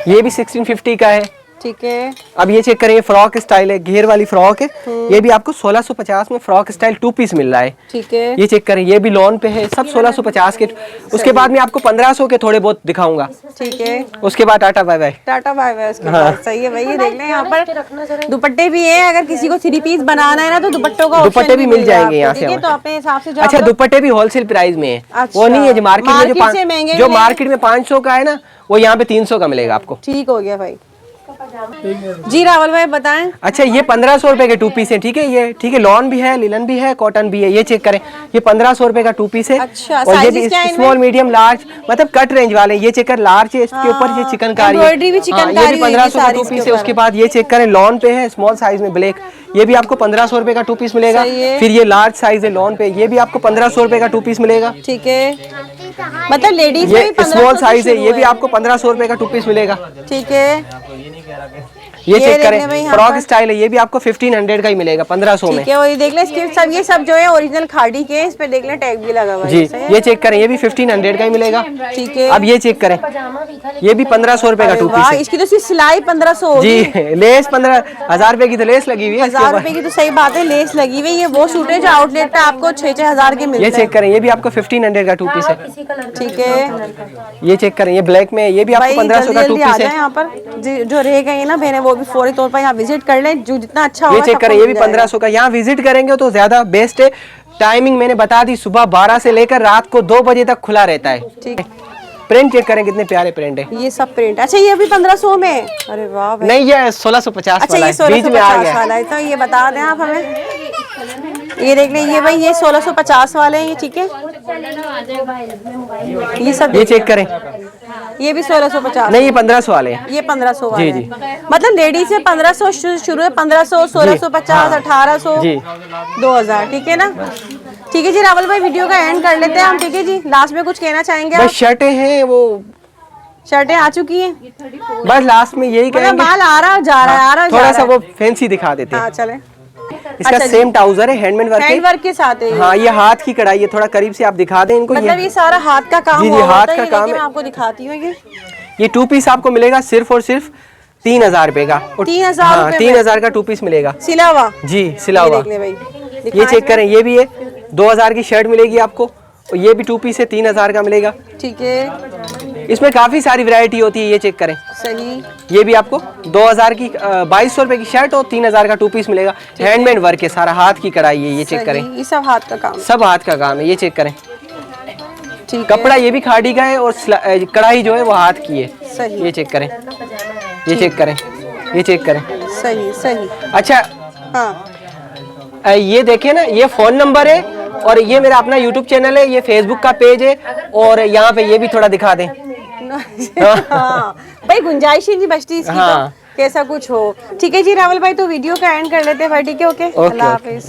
[SPEAKER 2] ये भी 1650 का है।
[SPEAKER 1] ठीक है।
[SPEAKER 2] अब ये चेक करें, ये फ्रॉक स्टाइल है, घेर वाली फ्रॉक है, ये भी आपको 1650 में फ्रॉक स्टाइल 2 पीस मिल रहा है।
[SPEAKER 1] ठीक है,
[SPEAKER 2] ये चेक करें, ये भी लॉन पे है, सब 1650 के। उसके बाद मैं आपको 1500 के थोड़े बहुत दिखाऊंगा।
[SPEAKER 1] ठीक है।
[SPEAKER 2] उसके बाद tata bye bye.
[SPEAKER 1] Tata bye bye उसके बाद। सही है भाई, ये देख लें यहाँ पर दुपट्टे भी हैं, अगर किसी को 3 पीस बनाना है ना तो दुपट्टों का
[SPEAKER 2] दुपट्टे भी मिल जाएंगे यहाँ से।
[SPEAKER 1] ठीक है, तो अपने हिसाब से जो
[SPEAKER 2] अच्छा,
[SPEAKER 1] आप लोग-
[SPEAKER 2] दुपट्टे भी होलसेल प्राइस में है,
[SPEAKER 1] अच्छा,
[SPEAKER 2] वो नहीं है जो मार्केट में
[SPEAKER 1] से महंगे
[SPEAKER 2] जो
[SPEAKER 1] मिलेंगे।
[SPEAKER 2] मार्केट में 500 का है ना, वो यहाँ पे 300 का मिलेगा आपको।
[SPEAKER 1] ठीक हो गया भाई। जी रावल भाई बताएं।
[SPEAKER 2] अच्छा, ये 1500 रुपए के 2 पीस है, ठीक है। ये ठीक है, लॉन भी है, लिलन भी है, कॉटन भी है। ये चेक करें, ये 1500 रुपए का 2 पीस है।
[SPEAKER 1] अच्छा,
[SPEAKER 2] और ये
[SPEAKER 1] sizes
[SPEAKER 2] भी
[SPEAKER 1] क्या है इनमें?
[SPEAKER 2] स्मॉल मीडियम लार्ज, मतलब कट रेंज वाले। ये चेक कर, लार्ज है, इसके ऊपर ये चिकनकारी है।
[SPEAKER 1] एम्ब्रॉयडरी भी चिकनकारी
[SPEAKER 2] ये भी
[SPEAKER 1] हुई है
[SPEAKER 2] 1500 का
[SPEAKER 1] सारी
[SPEAKER 2] 2
[SPEAKER 1] इसके
[SPEAKER 2] पीस है।
[SPEAKER 1] ऊपर।
[SPEAKER 2] उसके बाद ये चेक करें, लॉन पे है, स्मॉल साइज में ब्लैक, ये भी आपको 1500 रुपए का 2 पीस मिलेगा।
[SPEAKER 1] सही है।
[SPEAKER 2] फिर ये लार्ज साइज है लॉन पे, ये भी आपको 1500 रुपए का 2 पीस मिलेगा।
[SPEAKER 1] ठीक है, मतलब लेडीज में
[SPEAKER 2] ये
[SPEAKER 1] भी 1500
[SPEAKER 2] स्मॉल
[SPEAKER 1] से
[SPEAKER 2] साइज है,
[SPEAKER 1] शुरू
[SPEAKER 2] ये भी आपको 1500 रुपए का 2 पीस मिलेगा।
[SPEAKER 1] ठीक है,
[SPEAKER 2] ये
[SPEAKER 1] ये
[SPEAKER 2] चेक
[SPEAKER 1] देख
[SPEAKER 2] करें,
[SPEAKER 1] लें भाई यहाँ
[SPEAKER 2] फ्रॉक
[SPEAKER 1] पर।
[SPEAKER 2] स्टाइल है, ये भी आपको 1500 का ही मिलेगा, 1500 में।
[SPEAKER 1] ठीक है। और ये देख लें इसके सब, ये सब जो है ओरिजिनल खाड़ी के, इस पे देख लें टैग भी लगा हुआ है।
[SPEAKER 2] जी,
[SPEAKER 1] सही है?
[SPEAKER 2] ये चेक करें, ये भी 1500 का ही मिलेगा।
[SPEAKER 1] ठीक है।
[SPEAKER 2] अब ये चेक करें, ये भी 1500 रुपए का
[SPEAKER 1] अरे
[SPEAKER 2] 2
[SPEAKER 1] वाह,
[SPEAKER 2] पीस है।
[SPEAKER 1] इसकी तो सिर्फ सिलाई 1500 होगी।
[SPEAKER 2] जी, लेस 15,000 रुपए की तो लेस लगी हुई है इसके
[SPEAKER 1] 1000
[SPEAKER 2] ऊपर।
[SPEAKER 1] रुपए की तो सही बात है, लेस लगी हुई है। ये वो सूट है जो आउटलेट पे आपको 6-6 हजार के
[SPEAKER 2] ये
[SPEAKER 1] मिलते
[SPEAKER 2] चेक करें, ये भी आपको 1500 का 2 पीस है।
[SPEAKER 1] ठीक है
[SPEAKER 2] ये चेक करें, ये ब्लैक में है, ये भी आपको
[SPEAKER 1] भाई,
[SPEAKER 2] 1500 का 2
[SPEAKER 1] जल्दी आ
[SPEAKER 2] पीस
[SPEAKER 1] जाए
[SPEAKER 2] है।
[SPEAKER 1] यहाँ पर। जो रह गई है ना बहने, वो भी फौरी तौर पर यहाँ विजिट कर लें, जो जितना अच्छा
[SPEAKER 2] ये
[SPEAKER 1] होगा
[SPEAKER 2] चेक
[SPEAKER 1] सबको
[SPEAKER 2] करें, ये भी
[SPEAKER 1] मिल जाएगा।
[SPEAKER 2] 1500 का। यहाँ विजिट करेंगे तो ज्यादा बेस्ट है। टाइमिंग मैंने बता दी, सुबह 12 से लेकर रात को 2 बजे तक खुला रहता है।
[SPEAKER 1] ठीक।
[SPEAKER 2] प्रिंट चेक करें, कितने प्यारे प्रिंट है।
[SPEAKER 1] ये सब प्रिंट, अच्छा ये भी 1500 में। अरे वाह भाई।
[SPEAKER 2] नहीं, ये 1650
[SPEAKER 1] अच्छा,
[SPEAKER 2] वाला
[SPEAKER 1] ये
[SPEAKER 2] है, बीच में आ
[SPEAKER 1] 1650
[SPEAKER 2] गया।
[SPEAKER 1] वाला है, तो ये बता दें आप हमें। ये देख लें, ये भाई ये 1650 वाले हैं, ये ठीक है। ये सब
[SPEAKER 2] ये चेक करें,
[SPEAKER 1] ये भी 1650।
[SPEAKER 2] नहीं ये 1500 वाले हैं।
[SPEAKER 1] ये 1500 वाले
[SPEAKER 2] जी,
[SPEAKER 1] हैं। मतलब लेडीज से 1500 शुरू है, 1500, 1650, 1800,
[SPEAKER 2] जी।
[SPEAKER 1] 2000, ठीक है ना। ठीक है जी रावल भाई, वीडियो का एंड कर लेते हैं हम। ठीक है जी, लास्ट में कुछ कहना चाहेंगे
[SPEAKER 2] बस
[SPEAKER 1] आप?
[SPEAKER 2] शर्टें हैं, वो
[SPEAKER 1] शर्टें आ चुकी हैं,
[SPEAKER 2] बस लास्ट में यही
[SPEAKER 1] मतलब
[SPEAKER 2] कहेंगे,
[SPEAKER 1] माल आ रहा जा रहा है, आ रहा जा
[SPEAKER 2] थोड़ा
[SPEAKER 1] रहा
[SPEAKER 2] सा
[SPEAKER 1] है।
[SPEAKER 2] वो फैंसी दिखा देते हैं।
[SPEAKER 1] हाँ चले।
[SPEAKER 2] इसका
[SPEAKER 1] अच्छा जी।
[SPEAKER 2] सेम ट्राउजर है, हैंडमेड वर्क
[SPEAKER 1] हैंड
[SPEAKER 2] है।
[SPEAKER 1] वर्क के साथ है ये।
[SPEAKER 2] हाँ, ये हाथ की कढ़ाई है, थोड़ा करीब से आप दिखा दें इनको।
[SPEAKER 1] मतलब ये सारा हाथ का काम
[SPEAKER 2] जी, जी,
[SPEAKER 1] हुआ
[SPEAKER 2] हाथ
[SPEAKER 1] होता है।
[SPEAKER 2] का
[SPEAKER 1] ये
[SPEAKER 2] काम
[SPEAKER 1] देखिए,
[SPEAKER 2] है।
[SPEAKER 1] मैं आपको दिखाती हूँ।
[SPEAKER 2] ये 2 पीस आपको मिलेगा सिर्फ और सिर्फ 3000 रुपए का।
[SPEAKER 1] 3000
[SPEAKER 2] हाँ,
[SPEAKER 1] रुपए में?
[SPEAKER 2] 3000 का 2 पीस मिलेगा
[SPEAKER 1] सिला हुआ।
[SPEAKER 2] जी, सिला
[SPEAKER 1] ये
[SPEAKER 2] हुआ।
[SPEAKER 1] देख ले भाई,
[SPEAKER 2] ये
[SPEAKER 1] दिखाएं
[SPEAKER 2] चेक करें, ये भी है, 2000 की शर्ट मिलेगी आपको। और ये भी 2 पीस है, 3000 का मिलेगा।
[SPEAKER 1] ठीक है,
[SPEAKER 2] इसमें काफी सारी वैरायटी होती है, ये चेक करें।
[SPEAKER 1] सही।
[SPEAKER 2] ये भी आपको 2000 की 2200 रुपए की शर्ट और 3000 का 2 पीस मिलेगा। हैंडमेड वर्क है, सारा हाथ की कढ़ाई है, ये चेक करें।
[SPEAKER 1] सही, ये सब हाथ का काम।
[SPEAKER 2] सब हाथ का काम है, ये चेक करें।
[SPEAKER 1] ठीक है,
[SPEAKER 2] कपड़ा ये भी खाड़ी का है और कढ़ाई जो है वो हाथ की है।
[SPEAKER 1] सही।
[SPEAKER 2] ये चेक करें, ये चेक करें, ये चेक करें।
[SPEAKER 1] सही सही।
[SPEAKER 2] अच्छा,
[SPEAKER 1] हाँ
[SPEAKER 2] ये देखिए ना, ये फोन नंबर है और ये मेरा अपना यूट्यूब चैनल है, ये फेसबुक का पेज है। और यहाँ पे ये भी थोड़ा दिखा दें।
[SPEAKER 1] हाँ भाई, गुंजाइश ही नहीं बचती इसकी
[SPEAKER 2] हाँ।
[SPEAKER 1] तो, कैसा कुछ हो। ठीक है जी रावल भाई, तो वीडियो का एंड कर लेते हैं भाई। ठीक है, ओके,
[SPEAKER 2] ओके,
[SPEAKER 1] अल्लाह
[SPEAKER 2] ओके,
[SPEAKER 1] हाफिज।